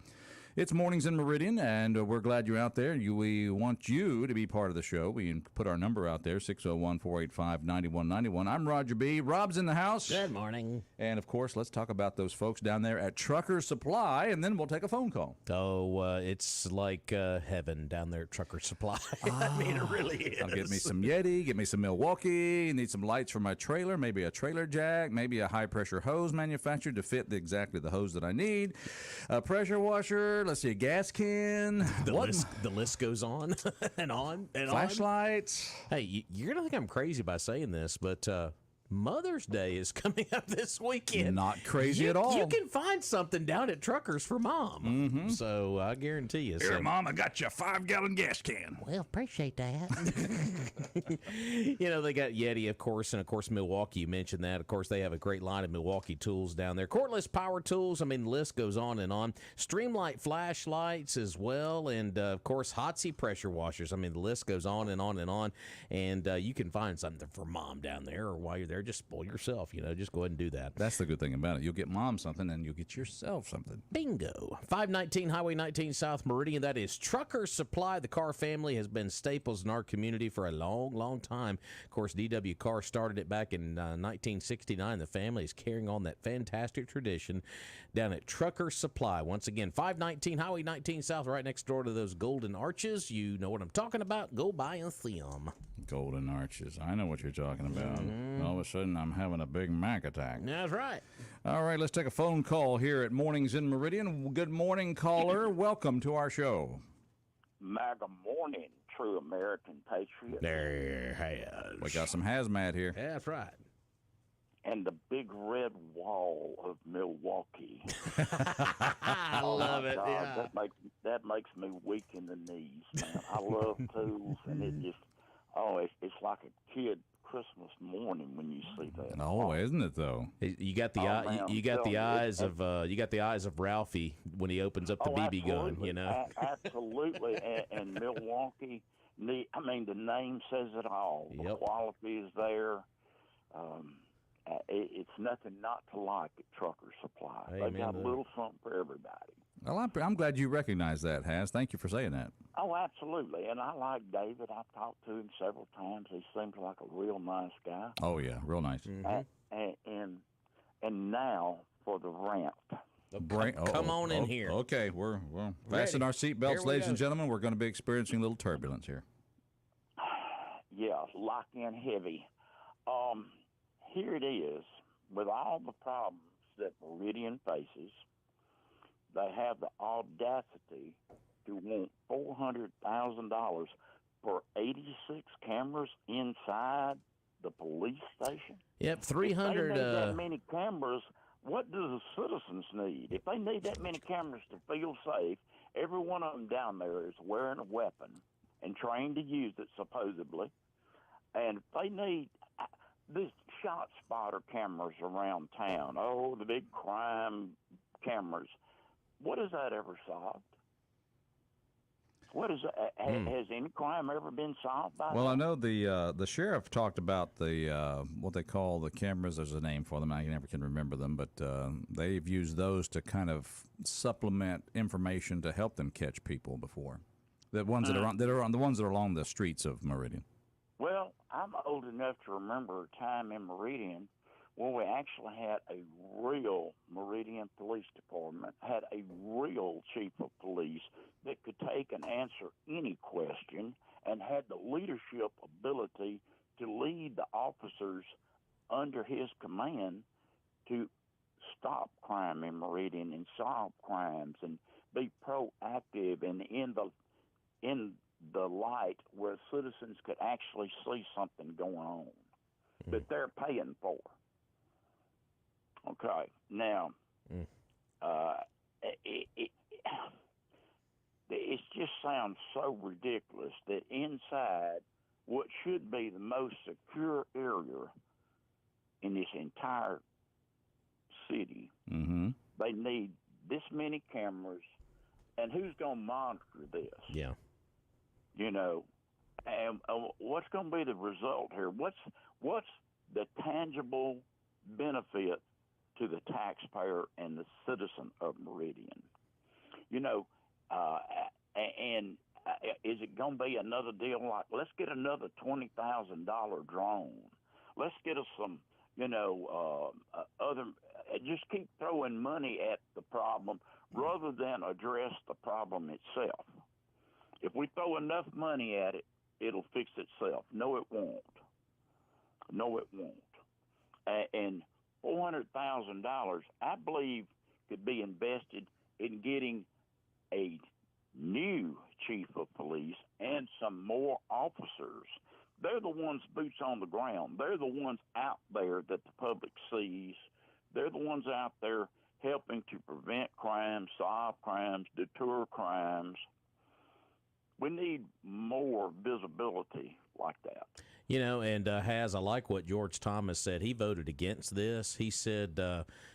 It's Mornings in Meridian, and we're glad you're out there. We want you to be part of the show. We can put our number out there, 601-485-9191. I'm Roger B. Rob's in the house. Good morning. And, of course, let's talk about those folks down there at Trucker Supply, and then we'll take a phone call. Oh, it's like heaven down there at Trucker Supply. I mean, it really is. I'll get me some Yeti, get me some Milwaukee, need some lights for my trailer, maybe a trailer jack, maybe a high-pressure hose manufactured to fit exactly the hose that I need, a pressure washer, let's see, a gas can. The list goes on and on and Flashlights. on. Hey, you're going to think I'm crazy by saying this, but Mother's Day is coming up this weekend. Not crazy at all. You can find something down at Truckers for Mom. Mm-hmm. So I guarantee you. Here, Mom, I got you a 5-gallon gas can. Well, appreciate that. You know, they got Yeti, of course, and of course Milwaukee. You mentioned that. Of course, they have a great line of Milwaukee tools down there. Cordless power tools. I mean, the list goes on and on. Streamlight flashlights as well, and of course, Hotsy pressure washers. I mean, the list goes on and on and on. And you can find something for Mom down there, or while you're there, just spoil yourself. You know, just go ahead and do that. That's the good thing about it. You'll get Mom something, and you'll get yourself something. Bingo. 519 Highway 19 South Meridian. That is Trucker Supply. The Carr family has been staples in our community for a long, long time. Of course, D.W. Carr started it back in 1969. The family is carrying on that fantastic tradition down at Trucker Supply. Once again, 519 Highway 19 South, right next door to those golden arches. You know what I'm talking about. Go by and see them. Golden arches. I know what you're talking about. All of a sudden, I'm having a big Mac attack. That's right. All right, let's take a phone call here at Mornings in Meridian. Good morning, caller. Welcome to our show. MAGA morning, true American patriot. There has. We got some hazmat here. That's right. And the big red wall of Milwaukee. I love it. God, Yeah. that makes me weak in the knees, man. I love tools, and it just, it's like a kid Christmas morning when you see that. Oh, isn't it though? You got the man, you got the I'm eyes of Ralphie when he opens up the BB gun. You know. Absolutely, and Milwaukee. The name says it all. The Yep. quality is there. It's nothing not to like at Trucker Supply. Amen They've got to a that. little something for everybody. Well, I'm glad you recognize that, Haz. Thank you for saying that. Oh, absolutely. And I like David. I've talked to him several times. He seems like a real nice guy. Oh, yeah, real nice. And now for the rant. Come on in here. Okay, we're fasten our seatbelts, Here we ladies go. and gentlemen. We're going to be experiencing a little turbulence here. Yeah, lock in heavy. Here it is. With all the problems that Meridian faces, they have the audacity to want $400,000 for 86 cameras inside the police station. Yep, If 300. they need that many cameras, what do the citizens need? If they need that many cameras to feel safe, every one of them down there is wearing a weapon and trained to use it, supposedly. And if they need these shot spotter cameras around town, the big crime cameras, what has that ever solved? What is that? Has any crime ever been solved by Well, that? I know the sheriff talked about the what they call the cameras. There's a name for them. I never can remember them, but they've used those to kind of supplement information to help them catch people before. The ones that are on the ones that are along the streets of Meridian. Well, I'm old enough to remember a time in Meridian when we actually had a real Meridian Police Department, had a real chief of police that could take and answer any question and had the leadership ability to lead the officers under his command to stop crime in Meridian and solve crimes and be proactive and in the light where citizens could actually see something going on that they're paying for. Okay, now, it just sounds so ridiculous that inside what should be the most secure area in this entire city. Mm-hmm. They need this many cameras, and who's going to monitor this? Yeah. You know, and what's going to be the result here? What's the tangible benefit to the taxpayer and the citizen of Meridian? You know, and is it going to be another deal like, let's get another $20,000 drone? Let's get us some, you know, other, just keep throwing money at the problem rather than address the problem itself. If we throw enough money at it, it'll fix itself. No, it won't. No, it won't. And $400,000, I believe, could be invested in getting a new chief of police and some more officers. They're the ones boots on the ground. They're the ones out there that the public sees. They're the ones out there helping to prevent crimes, solve crimes, deter crimes. We need more visibility like that. You know, and I like what George Thomas said. He voted against this. He said,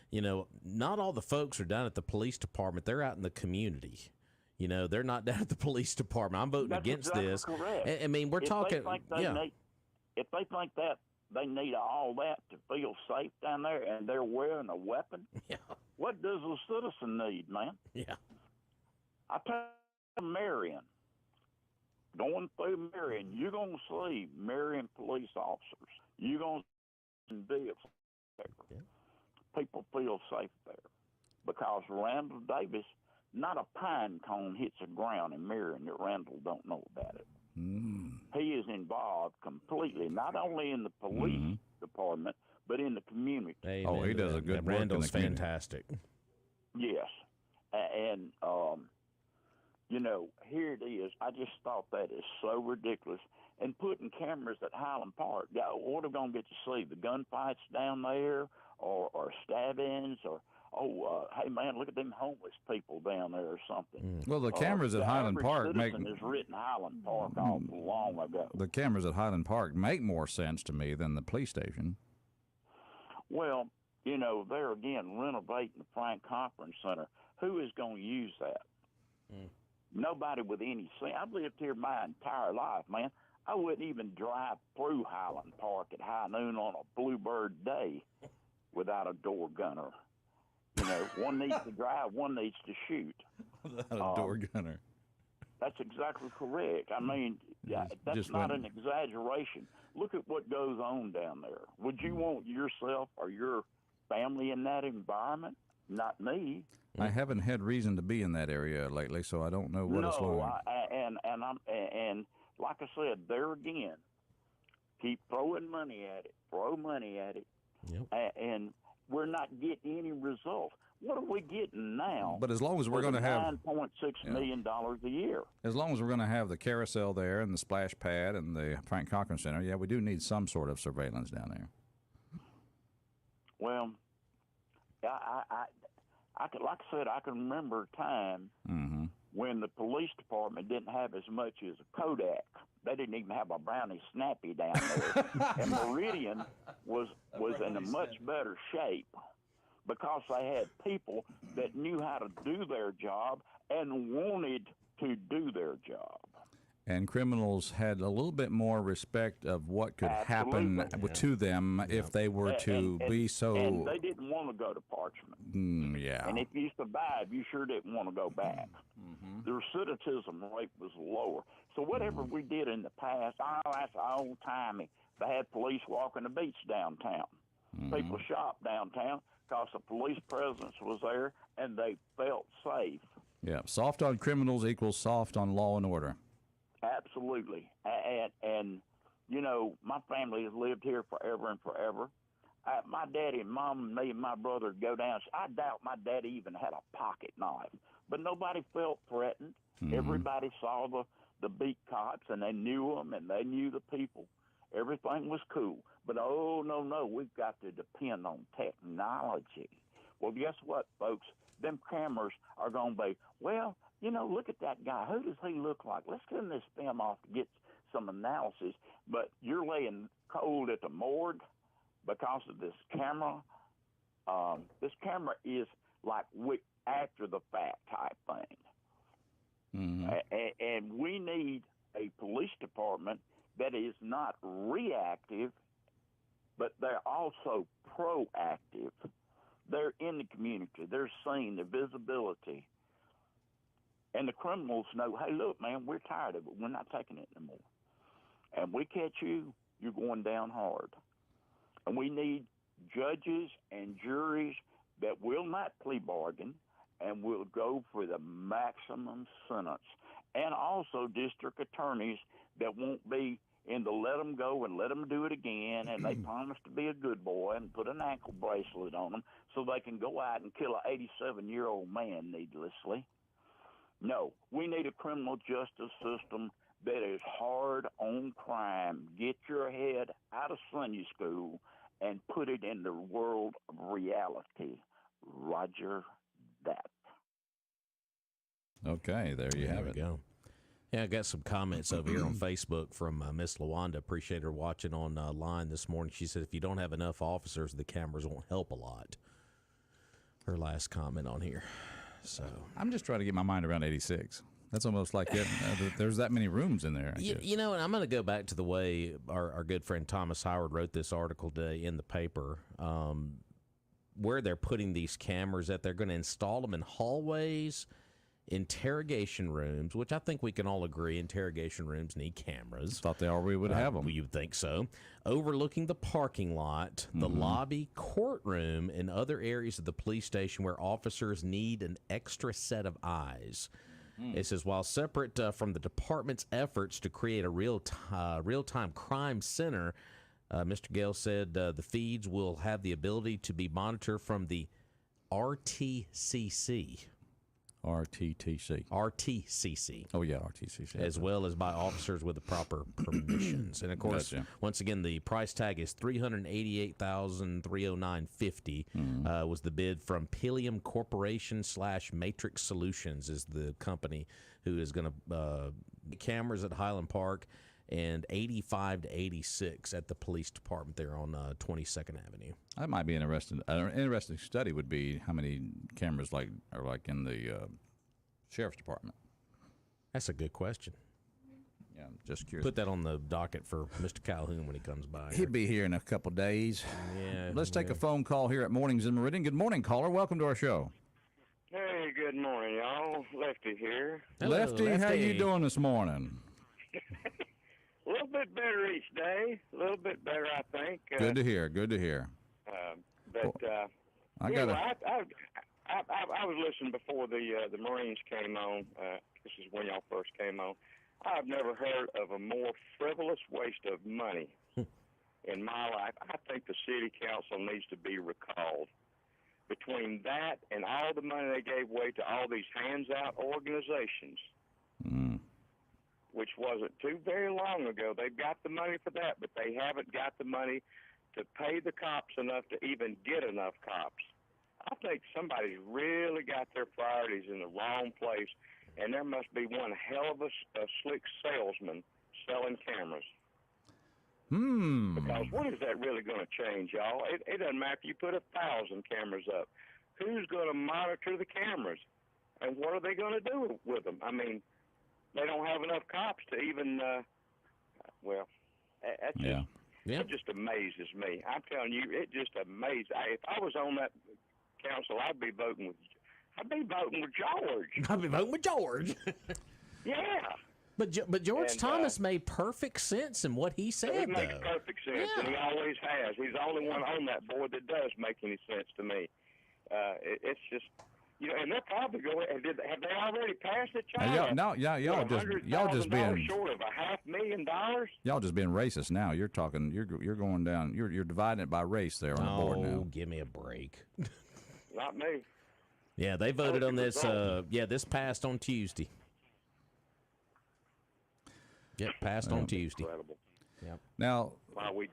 you know, not all the folks are down at the police department. They're out in the community. You know, they're not down at the police department. I'm voting against exactly this. Correct. I mean, we're talking. If they think that they need all that to feel safe down there, and they're wearing a weapon, what does a citizen need, man? Yeah. I tell you, Meridian. Going through Meridian, you're going to see Meridian police officers. You're going to see vehicles there. Yeah. People feel safe there because Randall Davis, not a pine cone hits the ground in Meridian that Randall don't know about it. Mm. He is involved completely, not only in the police department, but in the community. Amen. Oh, he does a good work. Randall's fantastic. Yes. And, you know, here it is. I just thought that is so ridiculous. And putting cameras at Highland Park, what are we going to get to see? The gunfights down there or stabbings or, hey, man, look at them homeless people down there or something. Well, the cameras at Highland Park make... has written Highland Park off long ago. The cameras at Highland Park make more sense to me than the police station. Well, you know, they're, again, renovating the Frank Conference Center. Who is going to use that? Nobody with any sense. I've lived here my entire life, man. I wouldn't even drive through Highland Park at high noon on a bluebird day without a door gunner. You know, one needs to drive, one needs to shoot. Without a door gunner. That's exactly correct. I mean, that's not an exaggeration. Look at what goes on down there. Would you want yourself or your family in that environment? Not me. I haven't had reason to be in that area lately, so I don't know what it's like. And like I said, there again, keep throwing money at it, throw money at it, and we're not getting any results. What are we getting now? But as long as we're going to have $9.6 million a year, as long as we're going to have the carousel there and the splash pad and the Frank Cochran Center, we do need some sort of surveillance down there. Well, I could, like I said, I can remember a time when the police department didn't have as much as a Kodak. They didn't even have a Brownie Snappy down there. And Meridian was in a much better shape because they had people that knew how to do their job and wanted to do their job. And criminals had a little bit more respect of what could happen to them if they were to be so... And they didn't want to go to Parchment. And if you survived, you sure didn't want to go back. The recidivism rate was lower. So whatever we did in the past, that's old-timey. They had police walking the beach downtown. People shopped downtown because the police presence was there, and they felt safe. Yeah, soft on criminals equals soft on law and order. Absolutely. And, you know, my family has lived here forever and forever. My daddy and mom and me and my brother would go down. I doubt my daddy even had a pocket knife. But nobody felt threatened. Everybody saw the beat cops, and they knew them, and they knew the people. Everything was cool. But, no, we've got to depend on technology. Well, guess what, folks? Them cameras are going to be, well, you know, look at that guy. Who does he look like? Let's send this film off to get some analysis. But you're laying cold at the morgue because of this camera. This camera is like after the fact type thing. Mm-hmm. And we need a police department that is not reactive, but they're also proactive. They're in the community. They're seeing the visibility. And the criminals know, hey, look, man, we're tired of it. We're not taking it anymore. And we catch you, you're going down hard. And we need judges and juries that will not plea bargain and will go for the maximum sentence. And also district attorneys that won't be in the let them go and let them do it again, and they promise to be a good boy and put an ankle bracelet on them so they can go out and kill an 87-year-old man needlessly. No, we need a criminal justice system that is hard on crime. Get your head out of Sunday school and put it in the world of reality. Roger that. Okay, there you have it. Go. Yeah, I got some comments over here on Facebook from Miss Lawanda. Appreciate her watching online this morning. She said, if you don't have enough officers, the cameras won't help a lot. Her last comment on here. So I'm just trying to get my mind around 86. That's almost like there's that many rooms in there. You know, and I'm going to go back to the way our good friend Thomas Howard wrote this article today in the paper, where they're putting these cameras at. They're going to install them in hallways, interrogation rooms, which I think we can all agree interrogation rooms need cameras. Thought they already would have them. Well, you would think so. Overlooking the parking lot, the lobby, courtroom, and other areas of the police station where officers need an extra set of eyes. It says, while separate from the department's efforts to create a real-time crime center, Mr. Gale said the feeds will have the ability to be monitored from the RTCC. RTCC. Oh, yeah, RTCC. As well as by officers with the proper permissions. And, of course, once again, the price tag is $388,309.50 was the bid from Pilium Corporation / Matrix Solutions is the company who is going to cameras at Highland Park and 85 to 86 at the police department there on 22nd Avenue. That might be interesting. An interesting study would be how many cameras are in the sheriff's department. That's a good question. Yeah, I'm just curious. Put that on the docket for Mr. Calhoun when he comes by. He'll be here in a couple days. Yeah. Let's take a phone call here at Mornings in Meridian. Good morning, caller. Welcome to our show. Hey, good morning, y'all. Lefty here. Hello, Lefty, how you doing this morning? A little bit better each day. A little bit better, I think. Good to hear. Good to hear. I was listening before the Marines came on. This is when y'all first came on. I've never heard of a more frivolous waste of money in my life. I think the city council needs to be recalled. Between that and all the money they gave away to all these hands-out organizations, which wasn't too very long ago. They've got the money for that, but they haven't got the money to pay the cops enough to even get enough cops. I think somebody's really got their priorities in the wrong place, and there must be one hell of a slick salesman selling cameras. Because what is that really going to change, y'all? It doesn't matter if you put 1,000 cameras up. Who's going to monitor the cameras? And what are they going to do with them? I mean, they don't have enough cops to even, it just amazes me. I'm telling you, it just amazes. If I was on that council, I'd be voting with George. I'd be voting with George. Yeah. But George Thomas made perfect sense in what he said, He makes perfect sense, and he always has. He's the only one on that board that does make any sense to me. It's just... and they're probably going. Have they already passed it, China? Y'all just being short of $500,000. Y'all just being racist now. You're talking. You're going down. You're dividing it by race there on the board now. Oh, give me a break. Not me. Yeah, they voted on this. This passed on Tuesday. Yep, passed on Tuesday. Incredible. Yep. Now, while we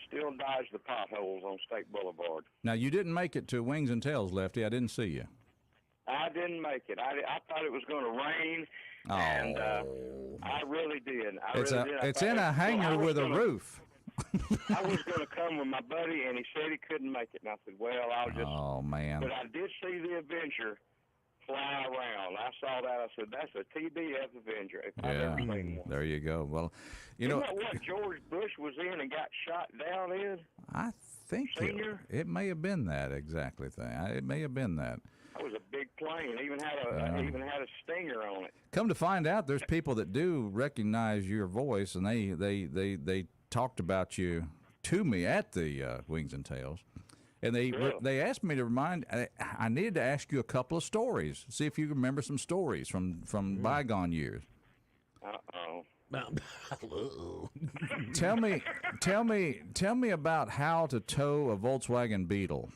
still dodge the potholes on State Boulevard. Now you didn't make it to Wings and Tails, Lefty. I didn't see you. I didn't make it. I thought it was going to rain, and I really did. It's in a hangar with a roof. I was going to come with my buddy, and he said he couldn't make it. And I said, well, I'll just. Oh, man. But I did see the Avenger fly around. I saw that. I said, that's a TBF Avenger if I've ever seen one. There you go. Well, Isn't that what George Bush was in and got shot down in? I think it may have been that exactly thing. It may have been that. That was a big plane. It even had a Stinger on it. Come to find out, there's people that do recognize your voice, and they talked about you to me at the Wings and Tails, and they asked me to remind. I needed to ask you a couple of stories. See if you remember some stories from bygone years. Tell me about how to tow a Volkswagen Beetle.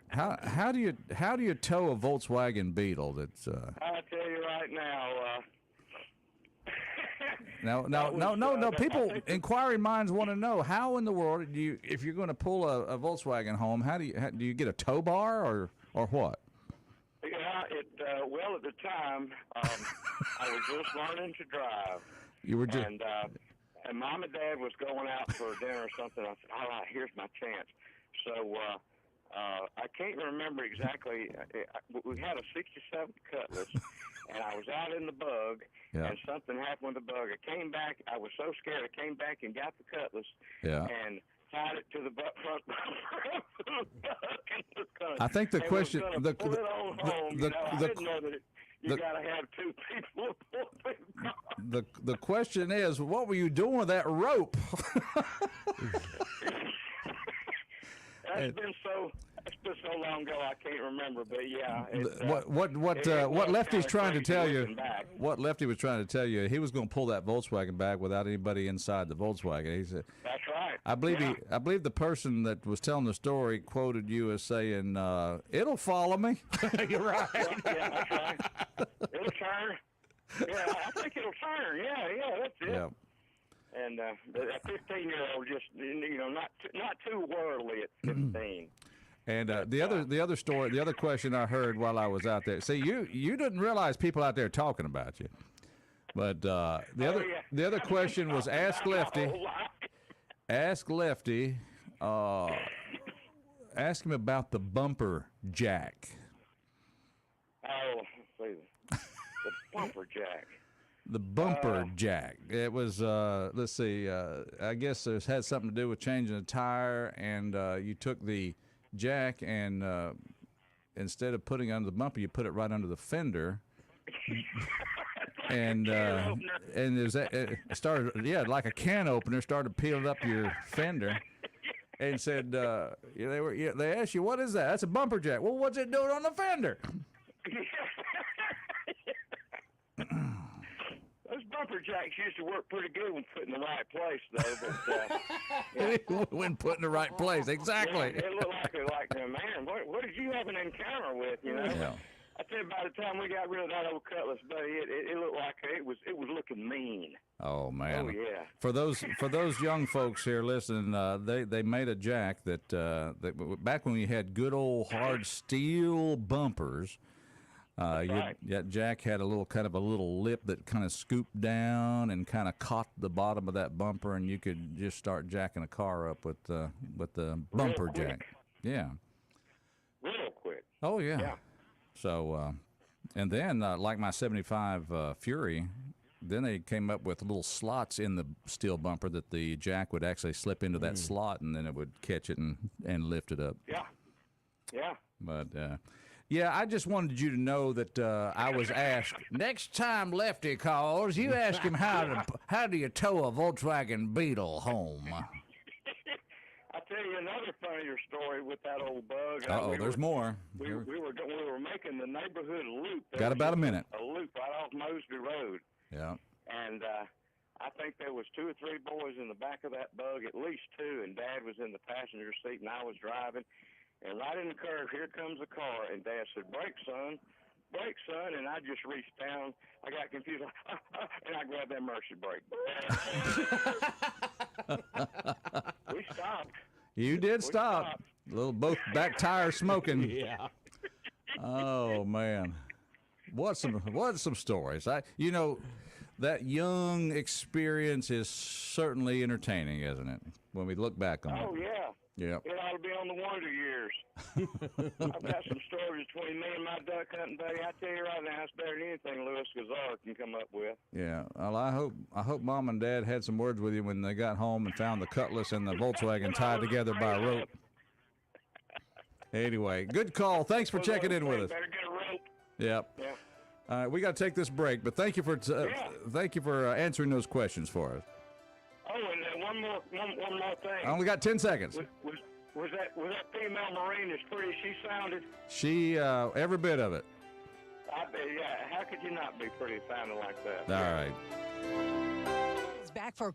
How do you tow a Volkswagen Beetle? That's I'll tell you right now. No. People, inquiring minds want to know how in the world do you, if you're going to pull a Volkswagen home, how do you get a tow bar or what? Yeah, well, at the time, I was just learning to drive. You were just, and Mom and Dad was going out for dinner or something. I said, all right, here's my chance. So I can't remember exactly. We had a 67 Cutlass, and I was out in the bug, and something happened with the bug. I came back. I was so scared. I came back and got the Cutlass and tied it to the front bumper. I think the question, I didn't know that you got to have two people. The question is, what were you doing with that rope? That's been so long ago I can't remember, but yeah. What Lefty's trying to tell you? What Lefty was trying to tell you, he was going to pull that Volkswagen back without anybody inside the Volkswagen. He said, "That's right." I believe the person that was telling the story quoted you as saying, "It'll follow me." You're right. Yeah, that's right. It'll turn. Yeah, I think it'll turn. Yeah, that's it. Yeah. And a 15-year-old just not too worldly at 15. And the other story, the other question I heard while I was out there. See, you didn't realize people out there talking about you, but the other question was ask Lefty. Ask Lefty. Ask him about the bumper jack. Oh, let's see, the bumper jack. The bumper jack. It was, let's see, I guess it had something to do with changing a tire, and you took the jack and instead of putting it under the bumper, you put it right under the fender. And it started, like a can opener, started peeling up your fender. And said, they asked you, what is that? That's a bumper jack. Well, what's it doing on the fender? Those bumper jacks used to work pretty good when put in the right place, though. But when put in the right place, exactly. Yeah, it looked like man, what did you have an encounter with? Yeah. I tell you, by the time we got rid of that old Cutlass, buddy, it looked like it was looking mean. Oh man! Oh yeah. For those young folks here listening, they made a jack that back when we had good old hard steel bumpers. That jack had a little lip that kind of scooped down and kind of caught the bottom of that bumper, and you could just start jacking a car up with the bumper jack. Yeah. Real quick. Oh yeah. So, and then like my '75 Fury, then they came up with little slots in the steel bumper that the jack would actually slip into that slot, and then it would catch it and lift it up. Yeah. Yeah. But. Yeah, I just wanted you to know that I was asked, next time Lefty calls, you ask him how do you tow a Volkswagen Beetle home? I'll tell you another funnier story with that old bug. There's more. We were making the neighborhood loop. Got about a minute. A loop right off Mosby Road. Yeah. And I think there was 2 or 3 boys in the back of that bug, at least 2, and Dad was in the passenger seat, and I was driving. And right in the curve, here comes a car, and Dad said, brake, son, and I just reached down. I got confused, and I grabbed that mercy brake. We stopped. You did stop. Stopped. Both back tires smoking. Yeah. Oh man, what's some stories? That young experience is certainly entertaining, isn't it? When we look back on Oh it. yeah. Yeah. It ought to be on the Wonder Years. I've got some stories between me and my duck hunting buddy. I tell you right now, it's better than anything Louis Gazar can come up with. Yeah. Well, I hope Mom and Dad had some words with you when they got home and found the cutlass and the Volkswagen tied together by a rope. Anyway, good call. Thanks for checking in with us. Better get a rope. Yep. Yeah. All right, we got to take this break, but thank you for answering those questions for us. Oh, and one more thing. I only got 10 seconds. Was that female Marine as pretty as she sounded? She every bit of it. I bet, yeah. How could you not be pretty sounding like that? All right. It's back for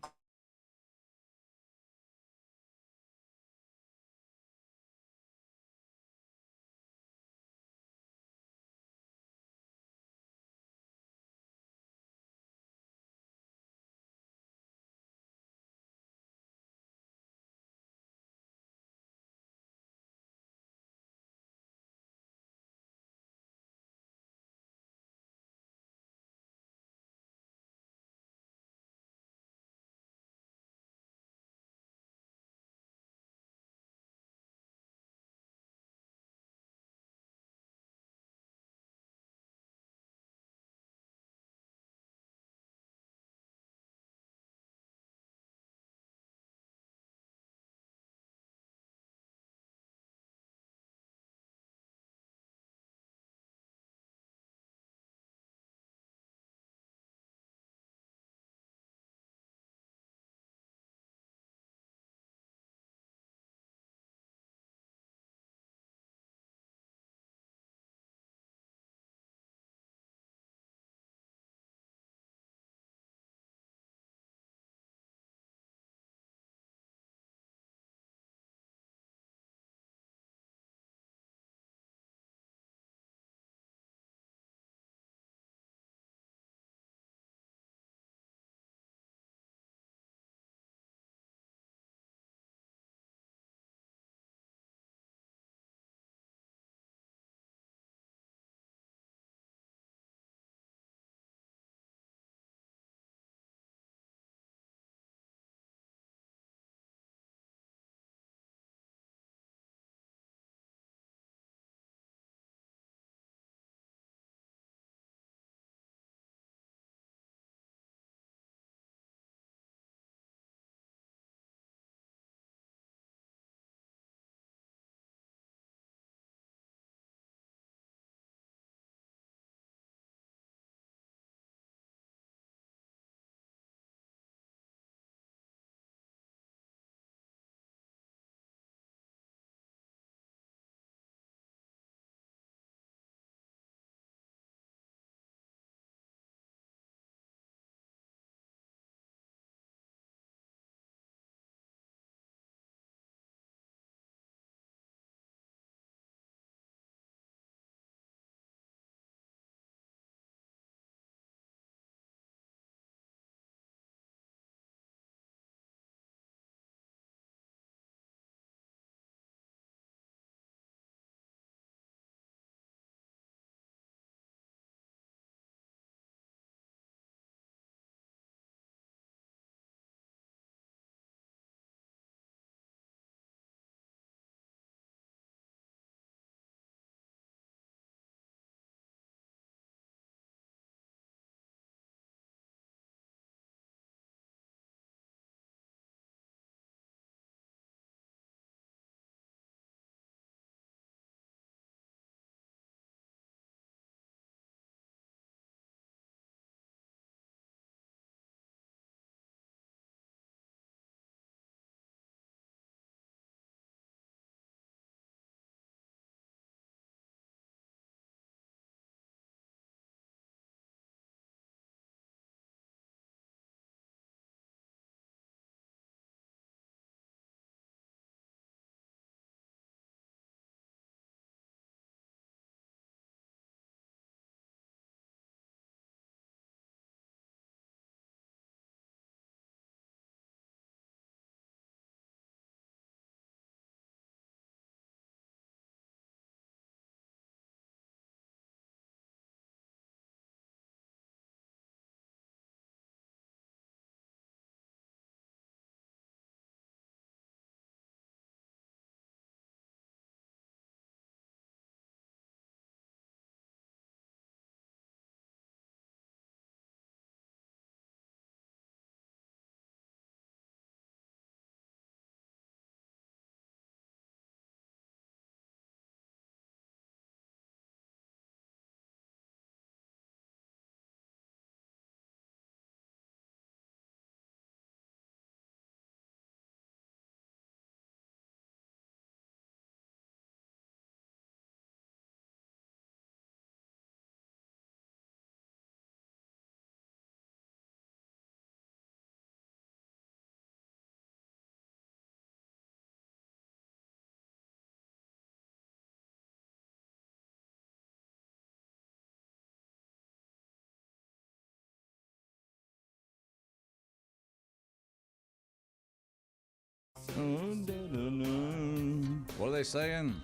What are they saying?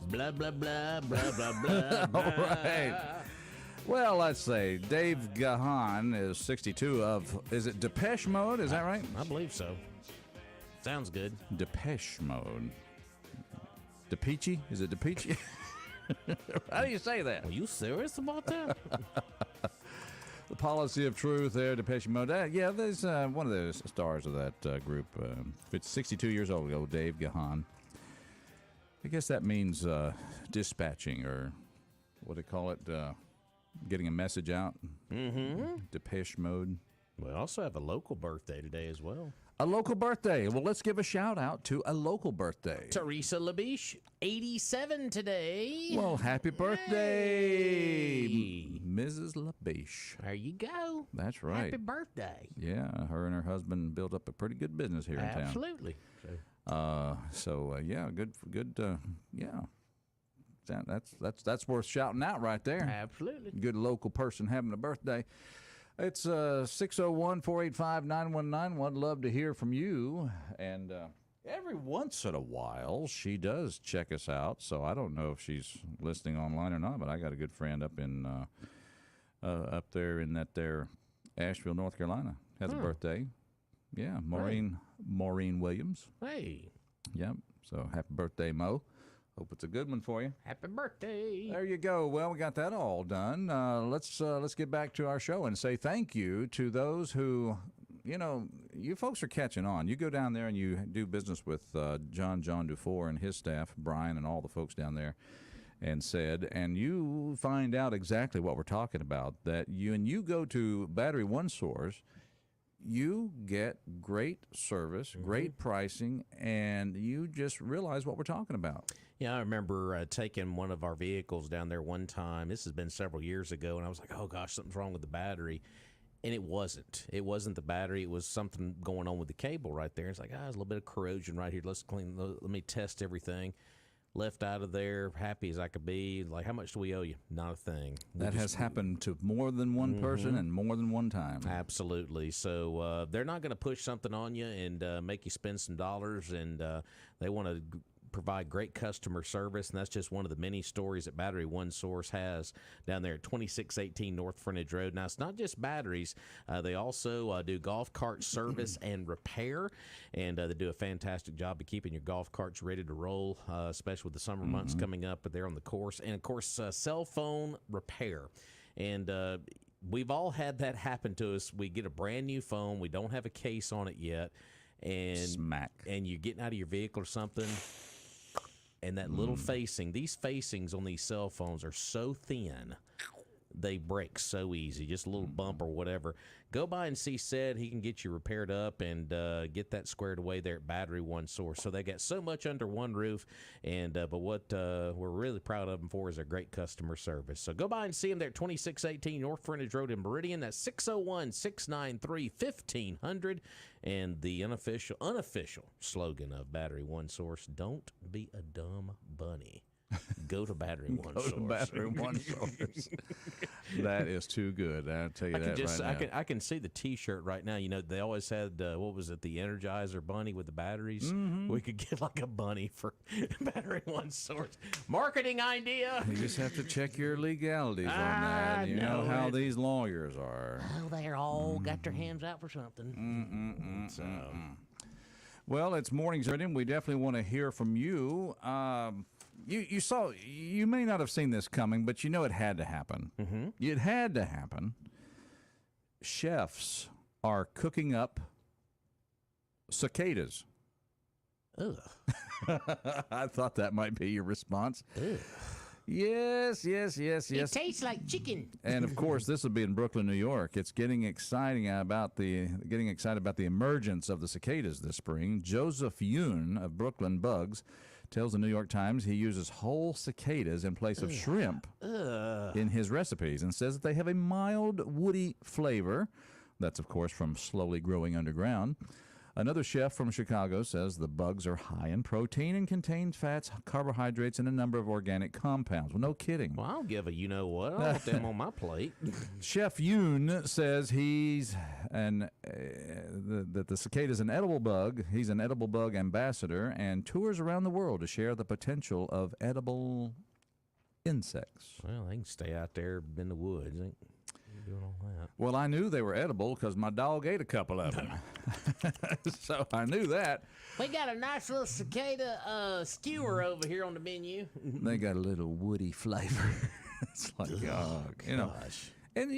Blah, blah, blah, blah, blah, blah, blah. All right. Well, let's say Dave Gahan is 62 of, is it Depeche Mode? Is that right? I believe so. Sounds good. Depeche Mode. DePeachy? Is it DePeachy? How do you say that? Are you serious about that? The Policy of Truth there, Depeche Mode. Yeah, there's one of the stars of that group. It's 62 years old ago, Dave Gahan. I guess that means dispatching, or what do they call it? Getting a message out. Mm-hmm. Depeche Mode. We also have a local birthday today as well. A local birthday. Well, let's give a shout out to a local birthday. Teresa Labiche, 87 today. Well, happy birthday, Mrs. Labiche. There you go. That's right. Happy birthday. Yeah, her and her husband built up a pretty good business here in town. Absolutely. Yeah, good. Yeah, that's worth shouting out right there. Absolutely. Good local person having a birthday. It's 601-485-9191. Love to hear from you. And every once in a while, she does check us out. So I don't know if she's listening online or not, but I got a good friend up in up there in that there Asheville, North Carolina. Has a birthday. Yeah, Maureen Williams. Hey. Yep. So happy birthday, Mo. Hope it's a good one for you. Happy birthday. There you go. Well, we got that all done. Let's get back to our show and say thank you to those who, you folks are catching on. You go down there and you do business with John Dufour and his staff, Brian and all the folks down there, and you find out exactly what we're talking about. That you go to Battery One Source, you get great service, great pricing, and you just realize what we're talking about. Yeah, I remember taking one of our vehicles down there one time. This has been several years ago, and I was like, oh, gosh, something's wrong with the battery. And it wasn't. It wasn't the battery. It was something going on with the cable right there. It's like, there's a little bit of corrosion right here. Let me test everything. Left out of there, happy as I could be. Like, how much do we owe you? Not a thing. That has happened to more than one person and more than one time. Absolutely. So they're not going to push something on you and make you spend some dollars, and they want to provide great customer service, and that's just one of the many stories that Battery One Source has down there at 2618 North Frontage Road. Now, it's not just batteries. They also do golf cart service and repair, and they do a fantastic job of keeping your golf carts ready to roll, especially with the summer months coming up. But they're on the course. And, of course, cell phone repair. And we've all had that happen to us. We get a brand new phone. We don't have a case on it yet. And smack. And you're getting out of your vehicle or something, and that little facing, these facings on these cell phones are so thin, they break so easy. Just a little bump or whatever. Go by and see Sid. He can get you repaired up and get that squared away there at Battery One Source. So they got so much under one roof, and but what we're really proud of them for is their great customer service. So go by and see them there at 2618 North Frontage Road in Meridian. That's 601-693-1500. And the unofficial slogan of Battery One Source: don't be a dumb bunny. Go to Battery One Source. Go to Battery One Source. That is too good. I'll tell you right now. I can see the T-shirt right now. You know, they always had, what was it, the Energizer bunny with the batteries? We could get like a bunny for Battery One Source. Marketing idea. You just have to check your legalities on that. You know how these lawyers are. Oh, they're all got their hands out for something. Well, it's Mornings Meridian. We definitely want to hear from you. You may not have seen this coming, but you know it had to happen. It had to happen. Chefs are cooking up cicadas. Ugh. I thought that might be your response. Ugh. Yes. It tastes like chicken. And of course, this will be in Brooklyn, New York. It's getting excited about the emergence of the cicadas this spring. Joseph Yoon of Brooklyn Bugs tells the New York Times he uses whole cicadas in place of shrimp in his recipes, and says that they have a mild, woody flavor. That's, of course, from slowly growing underground. Another chef from Chicago says the bugs are high in protein and contain fats, carbohydrates, and a number of organic compounds. Well, no kidding. Well, I'll give a you-know-what. I don't want them on my plate. Chef Yoon says that the cicada is an edible bug. He's an edible bug ambassador and tours around the world to share the potential of edible insects. Well, they can stay out there in the woods. Ain't doing all that. Well, I knew they were edible because my dog ate a couple of them. So I knew that. We got a nice little cicada skewer over here on the menu. They got a little woody flavor. It's like, gosh. And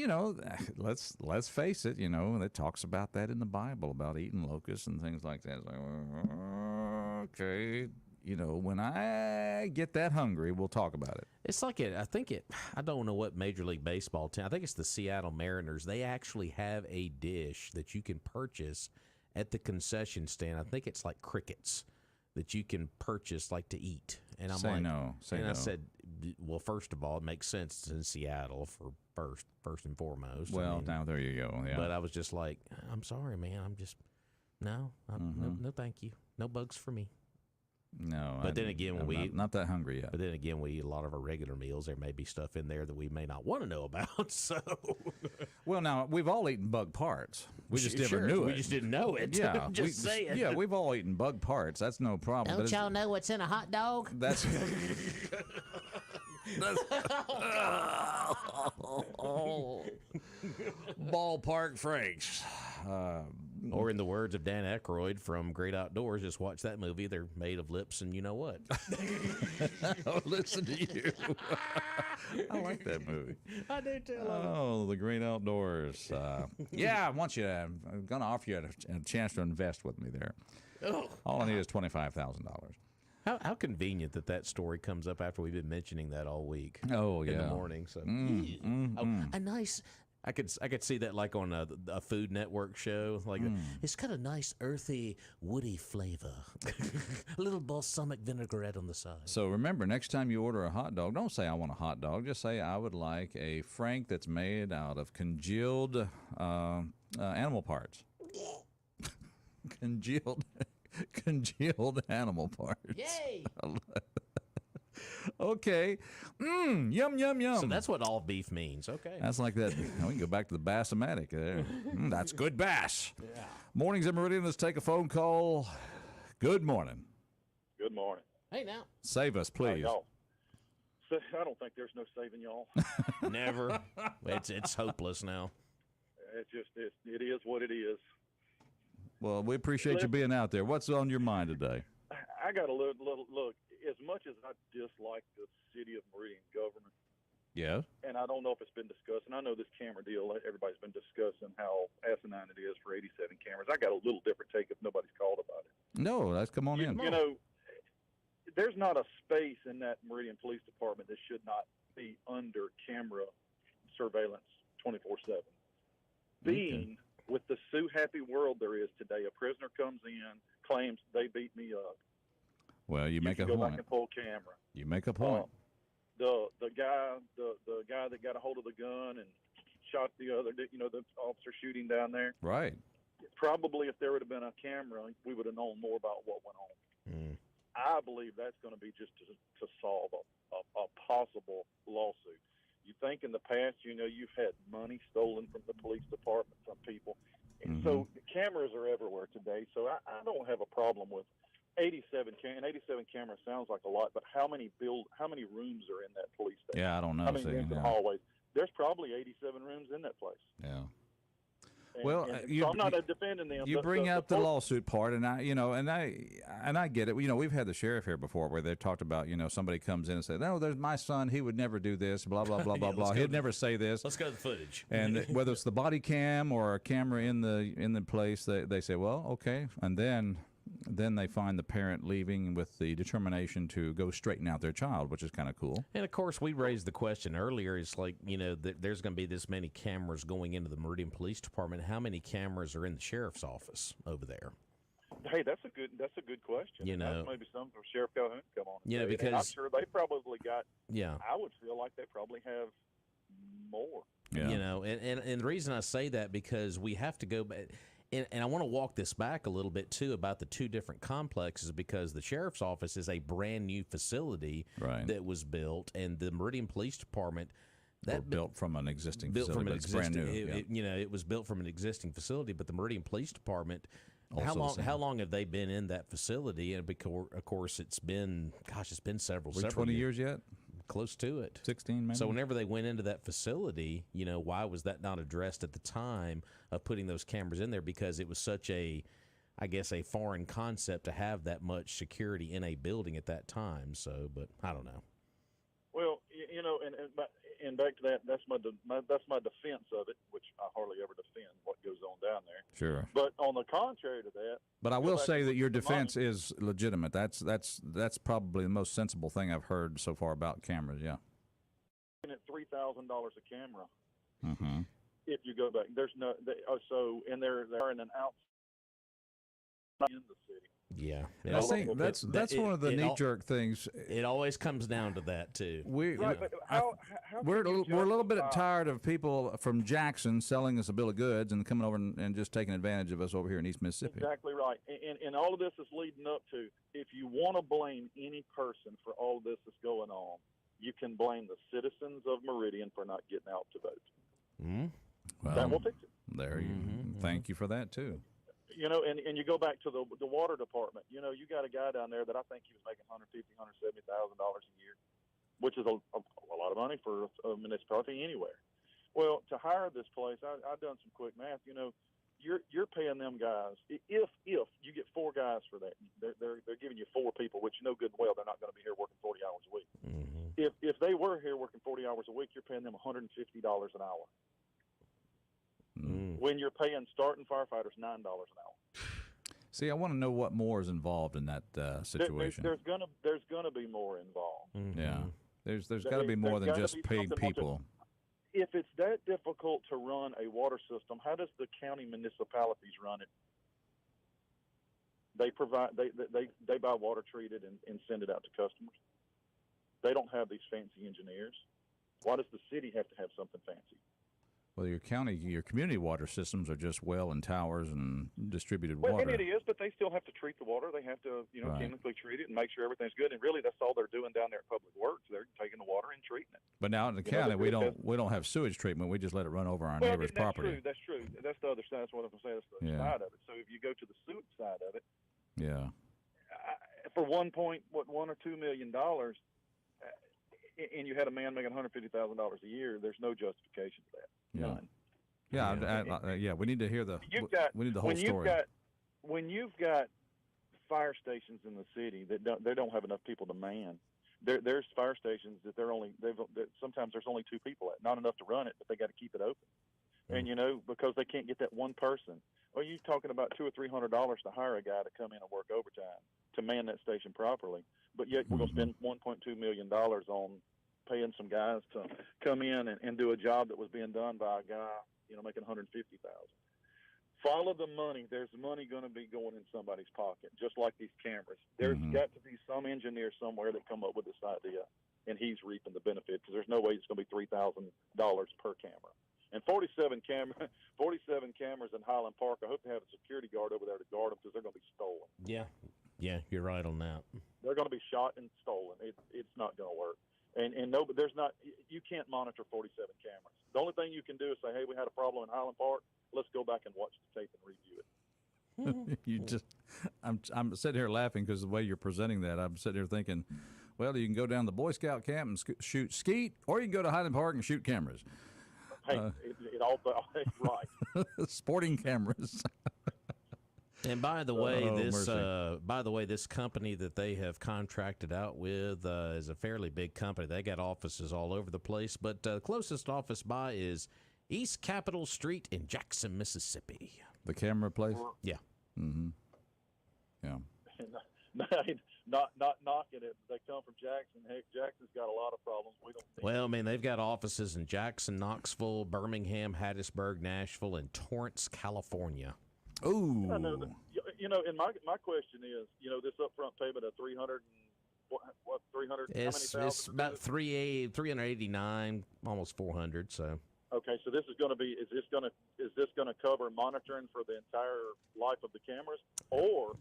let's face it, it talks about that in the Bible about eating locusts and things like that. It's like, okay, when I get that hungry, we'll talk about it. It's like I don't know what Major League Baseball team. I think it's the Seattle Mariners. They actually have a dish that you can purchase at the concession stand. I think it's like crickets that you can purchase like to eat. And I'm I said, well, first of all, it makes sense it's in Seattle for first and foremost. Well, now there you go. Yeah. But I was just like, I'm sorry, man. No, thank you. No bugs for me. No, but then again, I'm not that hungry yet. But then again, we eat a lot of our regular meals. There may be stuff in there that we may not want to know about. So, well, now we've all eaten bug parts. We just never knew it. We just didn't know it. Yeah, just saying. Yeah, we've all eaten bug parts. That's no problem. Don't y'all know what's in a hot dog? That's. Ballpark Franks. Or in the words of Dan Aykroyd from Great Outdoors, just watch that movie. They're made of lips and you know what. Oh, listen to you. I like that movie. I do too. Oh, the Great Outdoors. Yeah, I'm going to offer you a chance to invest with me there. Oh. All I need is $25,000. How convenient that story comes up after we've been mentioning that all week. Oh, yeah. In the morning. So a nice. I could see that like on a Food Network show. Like it's got a nice earthy, woody flavor. A little balsamic vinaigrette on the side. So remember, next time you order a hot dog, don't say I want a hot dog. Just say I would like a Frank that's made out of congealed animal parts. Congealed animal parts. Yay! Okay. Yum, yum, yum. So that's what all beef means. Okay. That's like that. We can go back to the Bassomatic there. That's good bass. Yeah. Mornings at Meridian. Let's take a phone call. Good morning. Good morning. Hey, now. Save us, please. Y'all. I don't think there's no saving y'all. Never. It's hopeless now. It is what it is. Well, we appreciate you being out there. What's on your mind today? I got a little look. As much as I dislike the city of Meridian government, yeah, and I don't know if it's been discussed, and I know this camera deal, everybody's been discussing how asinine it is for 87 cameras. I got a little different take if nobody's called about it. No, let's come on in. There's not a space in that Meridian Police Department that should not be under camera surveillance 24/7. Being with the Sue Happy world there is today, a prisoner comes in, claims they beat me up. Well, you make a go point. back and pull camera. You make a point. The guy that got a hold of the gun and shot the officer shooting down there. Right. Probably if there would have been a camera, we would have known more about what went on. I believe that's going to be just to solve a possible lawsuit. You think in the past, you've had money stolen from the police department from people. And so the cameras are everywhere today. So I don't have a problem with 87 cameras sounds like a lot, but how many rooms are in that police station? Yeah, I don't know. How many rooms and hallways? There's probably 87 rooms in that place. Yeah. So I'm not defending them. You bring out the lawsuit part, and I get it. We've had the sheriff here before where they've talked about, somebody comes in and says, "No, there's my son. He would never do this. Blah blah blah blah blah. He'd never say this." Let's go to the footage. And whether it's the body cam or a camera in the place, they say, "Well, okay," and then they find the parent leaving with the determination to go straighten out their child, which is kind of cool. And, of course, we raised the question earlier. It's like, there's going to be this many cameras going into the Meridian Police Department. How many cameras are in the sheriff's office over there? Hey, that's a good question. That's maybe something for Sheriff Calhoun to come on. Because I'm sure they probably got. Yeah. I would feel like they probably have more. Yeah. And the reason I say that because we have to go back. And I want to walk this back a little bit, too, about the two different complexes, because the sheriff's office is a brand-new facility that was built, and the Meridian Police Department built from an existing facility, but it's brand new. It was built from an existing facility, but the Meridian Police Department, Also how long have they been in that facility? And of course, it's been several 20 years yet? Close to it. 16 maybe. So whenever they went into that facility, why was that not addressed at the time of putting those cameras in there? Because it was such a foreign concept to have that much security in a building at that time. So, but I don't know. Well, and back to that, that's my defense of it, which I hardly ever defend what goes on down there. Sure. But on the contrary to that, but I will say that your defense is legitimate. That's probably the most sensible thing I've heard so far about cameras. Yeah. At $3,000 a camera. Mm-hmm. If you go back, there's no and they're in an outside in the city. Yeah, I think that's one of the knee-jerk things. It always comes down to that too. We're a little bit tired of people from Jackson selling us a bill of goods and coming over and just taking advantage of us over here in East Mississippi. Exactly right, and all of this is leading up to, if you want to blame any person for all this that's going on, you can blame the citizens of Meridian for not getting out to vote. Mm-hmm. Well, that will fix it. There you. Thank you for that too. And you go back to the water department. You got a guy down there that I think he was making $150,000, $170,000 a year, which is a lot of money for a municipality anywhere. Well, to hire this place, I've done some quick math. You're paying them guys. If you get 4 guys for that, they're giving you 4 people, which you know good and well they're not going to be here working 40 hours a week. Mm-hmm. If they were here working 40 hours a week, you're paying them $150 an hour. When you're paying starting firefighters $9 an hour. See, I want to know what more is involved in that situation. There's gonna be more involved. Mm-hmm. Yeah, there's got to be more than just paid people. If it's that difficult to run a water system, how does the county municipalities run it? They buy water treated and send it out to customers. They don't have these fancy engineers. Why does the city have to have something fancy? Well, your community water systems are just well and towers and distributed water. Well, and it is, but they still have to treat the water. They have to, chemically treat it and make sure everything's good. And really, that's all they're doing down there at Public Works. They're taking the water and treating it. But now in the county, we don't have sewage treatment. We just let it run over our neighbor's property. That's true. That's the other side. That's what I'm saying. That's the side of it. So if you go to the sewage side of it, for $1 or $2 million, and you had a man making $150,000 a year, there's no justification for that. None. Yeah, we need to hear we need the whole story. When you've got fire stations in the city that don't have enough people to man, there's fire stations that sometimes there's only 2 people at, not enough to run it, but they got to keep it open. And because they can't get that one person. Well, you're talking about $200 or $300 to hire a guy to come in and work overtime to man that station properly. But yet we're going to spend $1.2 million on paying some guys to come in and do a job that was being done by a guy, making $150,000. Follow the money. There's money going to be going in somebody's pocket, just like these cameras. There's got to be some engineer somewhere that come up with this idea, and he's reaping the benefit, because there's no way it's going to be $3,000 per camera. And 47 cameras in Highland Park. I hope they have a security guard over there to guard them, because they're going to be stolen. Yeah, you're right on that. They're going to be shot and stolen. It's not going to work. And no, but you can't monitor 47 cameras. The only thing you can do is say, hey, we had a problem in Highland Park. Let's go back and watch the tape and review it. I'm sitting here laughing because the way you're presenting that, I'm sitting here thinking, well, you can go down to the Boy Scout camp and shoot skeet, or you can go to Highland Park and shoot cameras. Hey, it all right. Sporting cameras. And by the way, this company that they have contracted out with is a fairly big company. They got offices all over the place, but the closest office by is East Capitol Street in Jackson, Mississippi. The camera place? Yeah. Mm-hmm. Yeah. Not knocking it. They come from Jackson. Heck, Jackson's got a lot of problems. Well, I mean, they've got offices in Jackson, Knoxville, Birmingham, Hattiesburg, Nashville, and Torrance, California. Ooh. And my question is, this upfront payment of $300 It's about $389, almost $400. So Okay, so this is going to be is this going to cover monitoring for the entire life of the cameras, or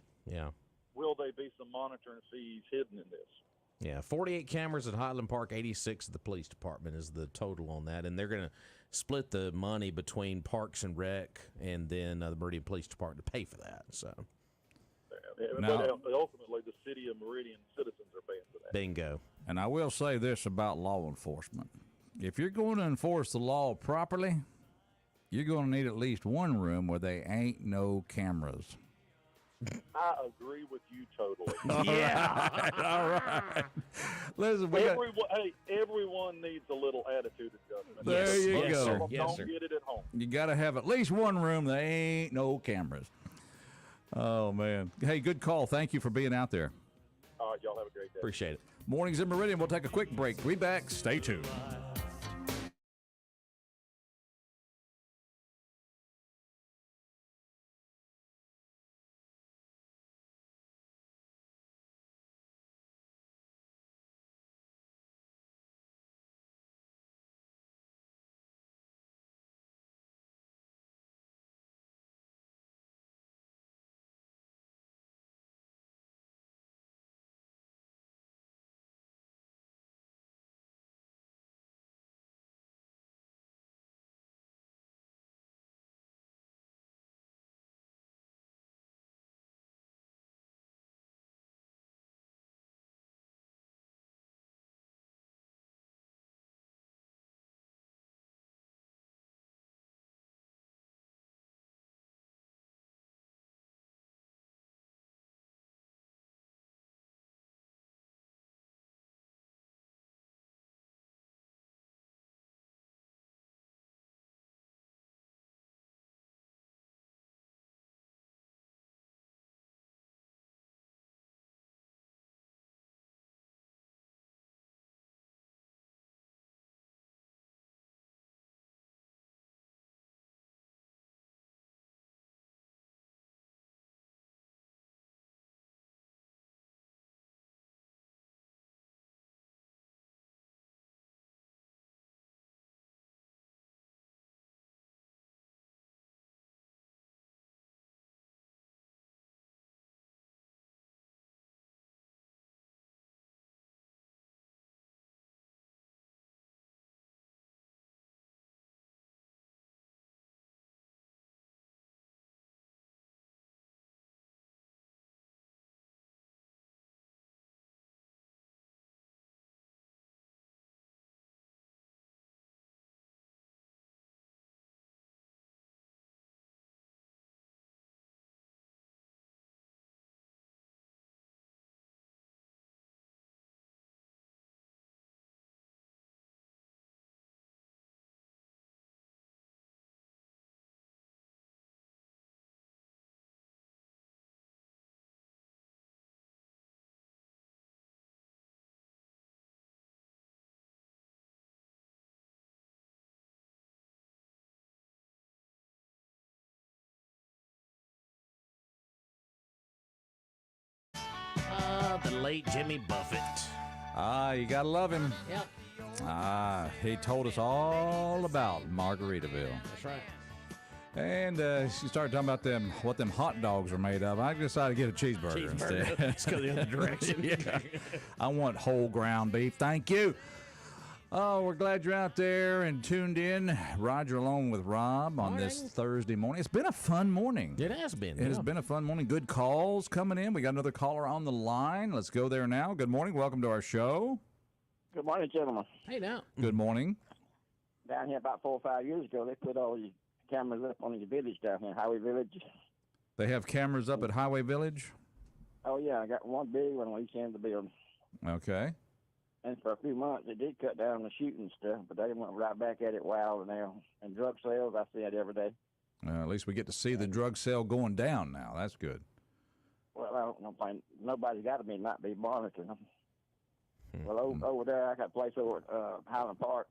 will there be some monitoring fees hidden in this? Yeah, 48 cameras at Highland Park, 86 at the police department is the total on that, and they're going to split the money between Parks and Rec and then the Meridian Police Department to pay for that. So, but ultimately, the city of Meridian citizens are paying for that. Bingo. And I will say this about law enforcement. If you're going to enforce the law properly, you're going to need at least one room where there ain't no cameras. I agree with you totally. All right. Listen, everyone needs a little attitude adjustment. There you go. Some of them don't get it at home. You got to have at least one room that ain't no cameras. Oh, man. Hey, good call. Thank you for being out there. All right, y'all have a great day. Appreciate it. Mornings in Meridian. We'll take a quick break. Be back. Stay tuned. The late Jimmy Buffett. You got to love him. Yep. He told us all about Margaritaville. That's right. And she started talking about what them hot dogs are made of. I decided to get a cheeseburger instead. Let's go the other direction. Yeah. I want whole ground beef. Thank you. Oh, we're glad you're out there and tuned in. Roger along with Rob on this Thursday morning. It's been a fun morning. It has been. It has been a fun morning. Good calls coming in. We got another caller on the line. Let's go there now. Good morning. Welcome to our show. Good morning, gentlemen. Hey, now. Good morning. Down here about 4 or 5 years ago, they put all these cameras up on the village down here, Highway Village. They have cameras up at Highway Village? Oh, yeah. I got one big one on each end of the building. Okay. And for a few months, they did cut down the shooting stuff, but they went right back at it wild now. And drug sales, I see it every day. At least we get to see the drug sale going down now. That's good. Well, I don't know. Nobody's got to not be monitoring them. Well, over there, I got a place over at Highland Park,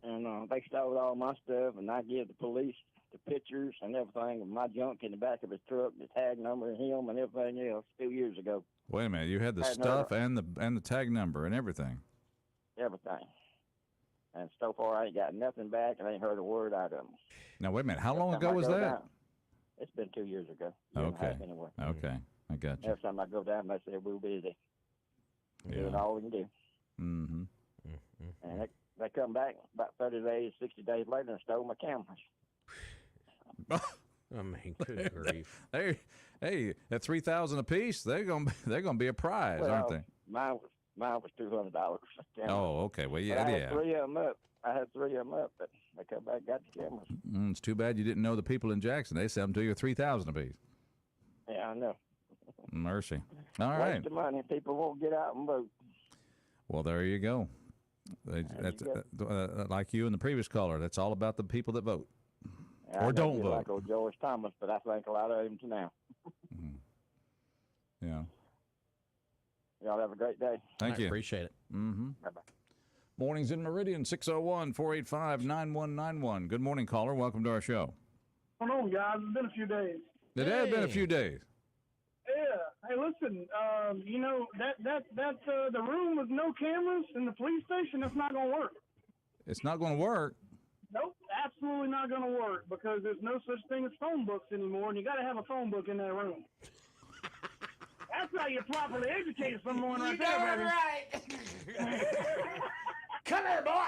and they stole all my stuff, and I give the police the pictures and everything of my junk in the back of his truck, the tag number, and him, and everything else 2 years ago. Wait a minute, you had the stuff and the tag number and everything. Everything. And so far, I ain't got nothing back, and I ain't heard a word out of them. Now, wait a minute. How long Every time ago I was go that? down- It's been 2 years ago. Year and a Okay. half anyway. Okay. I got you. Every time I go down, they say, we're busy. We're doing Yeah. all we can do. Mm-hmm. And they come back about 30 days, 60 days later and stole my cameras. I mean, good grief. Hey, at $3,000 a piece, they're gonna be a prize, aren't they? Mine was $200. Oh, okay. Well, But yeah, I had yeah. 3 of them up. But they come back and got the cameras. It's too bad you didn't know the people in Jackson. They sell them to you at $3,000 a piece. Yeah, I know. Mercy. All Waste right. of money. People won't get out and vote. Well, there you go. That's like you and the previous caller. That's all about the people that vote I or don't feel vote. like old George Thomas, but I think a lot of them now. Yeah. Y'all have a great day. Thank you. Appreciate it. Mm-hmm. Bye-bye. Mornings in Meridian, 601-485-9191. Good morning, caller. Welcome to our show. Hold on, guys. It's been a few days. It has been a few days. Yeah. Hey, listen. You know that the room with no cameras in the police station. That's not gonna work. It's not going to work. Nope, absolutely not gonna work because there's no such thing as phone books anymore, and you got to have a phone book in that room. That's how you properly educate someone, right there, baby. Come here, boy.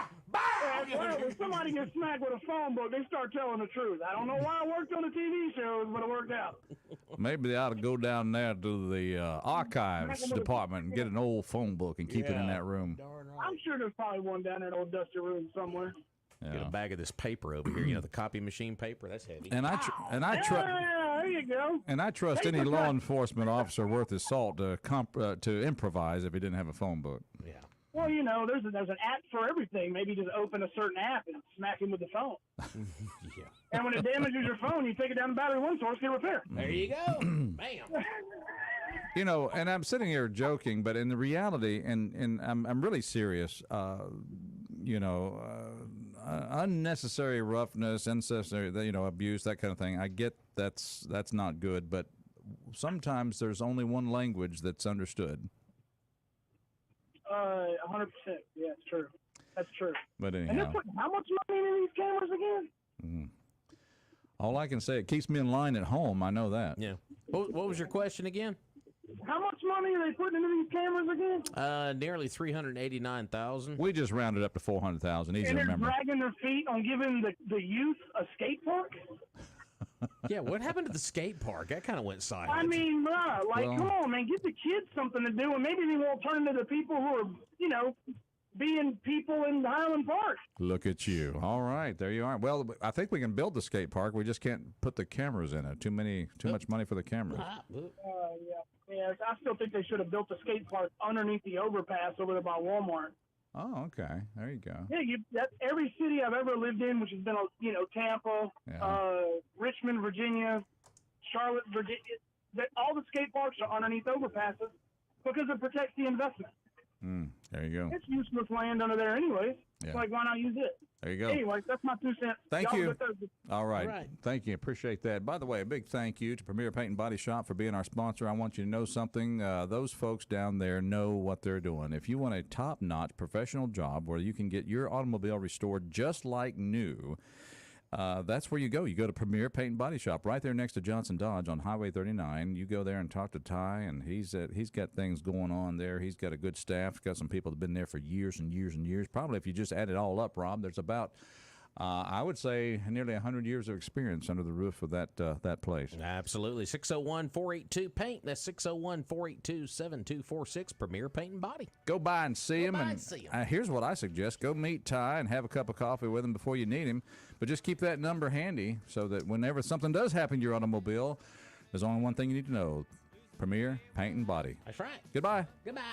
Yeah, well, when somebody gets smacked with a phone book, they start telling the truth. I don't know why I worked on the TV shows, but it worked out. Maybe they ought to go down there to the archives department and get an old phone book and keep it in that room. I'm sure there's probably one down there in an old dusty room somewhere. Get a bag of this paper over here. You know, the copy machine paper. That's heavy. And I there you go. And I trust any law enforcement officer worth his salt to improvise if he didn't have a phone book. Yeah. Well, you know, there's an app for everything. Maybe just open a certain app and smack him with the phone. Yeah. And when it damages your phone, you take it down to Battery One Source, get repaired. There you go. Bam. You know, and I'm sitting here joking, but in the reality, and I'm really serious. You know, unnecessary roughness, unnecessary, abuse, that kind of thing. I get that's not good, but sometimes there's only one language that's understood. 100%. Yeah, it's true. That's true. But And anyhow, they're putting how much money into these cameras again? all I can say, it keeps me in line at home. I know that. Yeah. What was your question again? How much money are they putting into these cameras again? Nearly 389,000. We just rounded up to 400,000. Easy And to they're remember. dragging their feet on giving the youth a skate park? Yeah, what happened to the skate park? That kind of went silent. I mean, bruh, Well- come on, man, give the kids something to do, and maybe they won't turn into the people who are, being people in Highland Park. Look at you. All right, there you are. Well, I think we can build the skate park. We just can't put the cameras in it. Too much money for the cameras. Yeah, I still think they should have built a skate park underneath the overpass over there by Walmart. Oh, okay. There you go. Yeah, every city I've ever lived in, which has been, Tampa, Richmond, Virginia, Charlotte, Virginia, all the skate parks are underneath overpasses because it protects the investment. There you go. It's useless land under there anyways. Yeah. Like, why not use it? There you go. Anyway, that's my 2 cents. Thank Y'all you. have a good Thursday. All right. All right. Thank you. Appreciate that. By the way, a big thank you to Premier Paint and Body Shop for being our sponsor. I want you to know something. Those folks down there know what they're doing. If you want a top-notch professional job where you can get your automobile restored just like new, that's where you go. You go to Premier Paint and Body Shop right there next to Johnson Dodge on Highway 39. You go there and talk to Ty, and he's got things going on there. He's got a good staff. He's got some people that have been there for years and years and years. Probably if you just add it all up, Rob, there's about I would say nearly 100 years of experience under the roof of that place. Absolutely. 601-482-PAINT. That's 601-482-7246. Premier Paint and Body. Go by and see him. by And and see him. here's what I suggest. Go meet Ty and have a cup of coffee with him before you need him. But just keep that number handy so that whenever something does happen to your automobile, there's only one thing you need to know. Premier Paint and Body. That's right. Goodbye. Goodbye.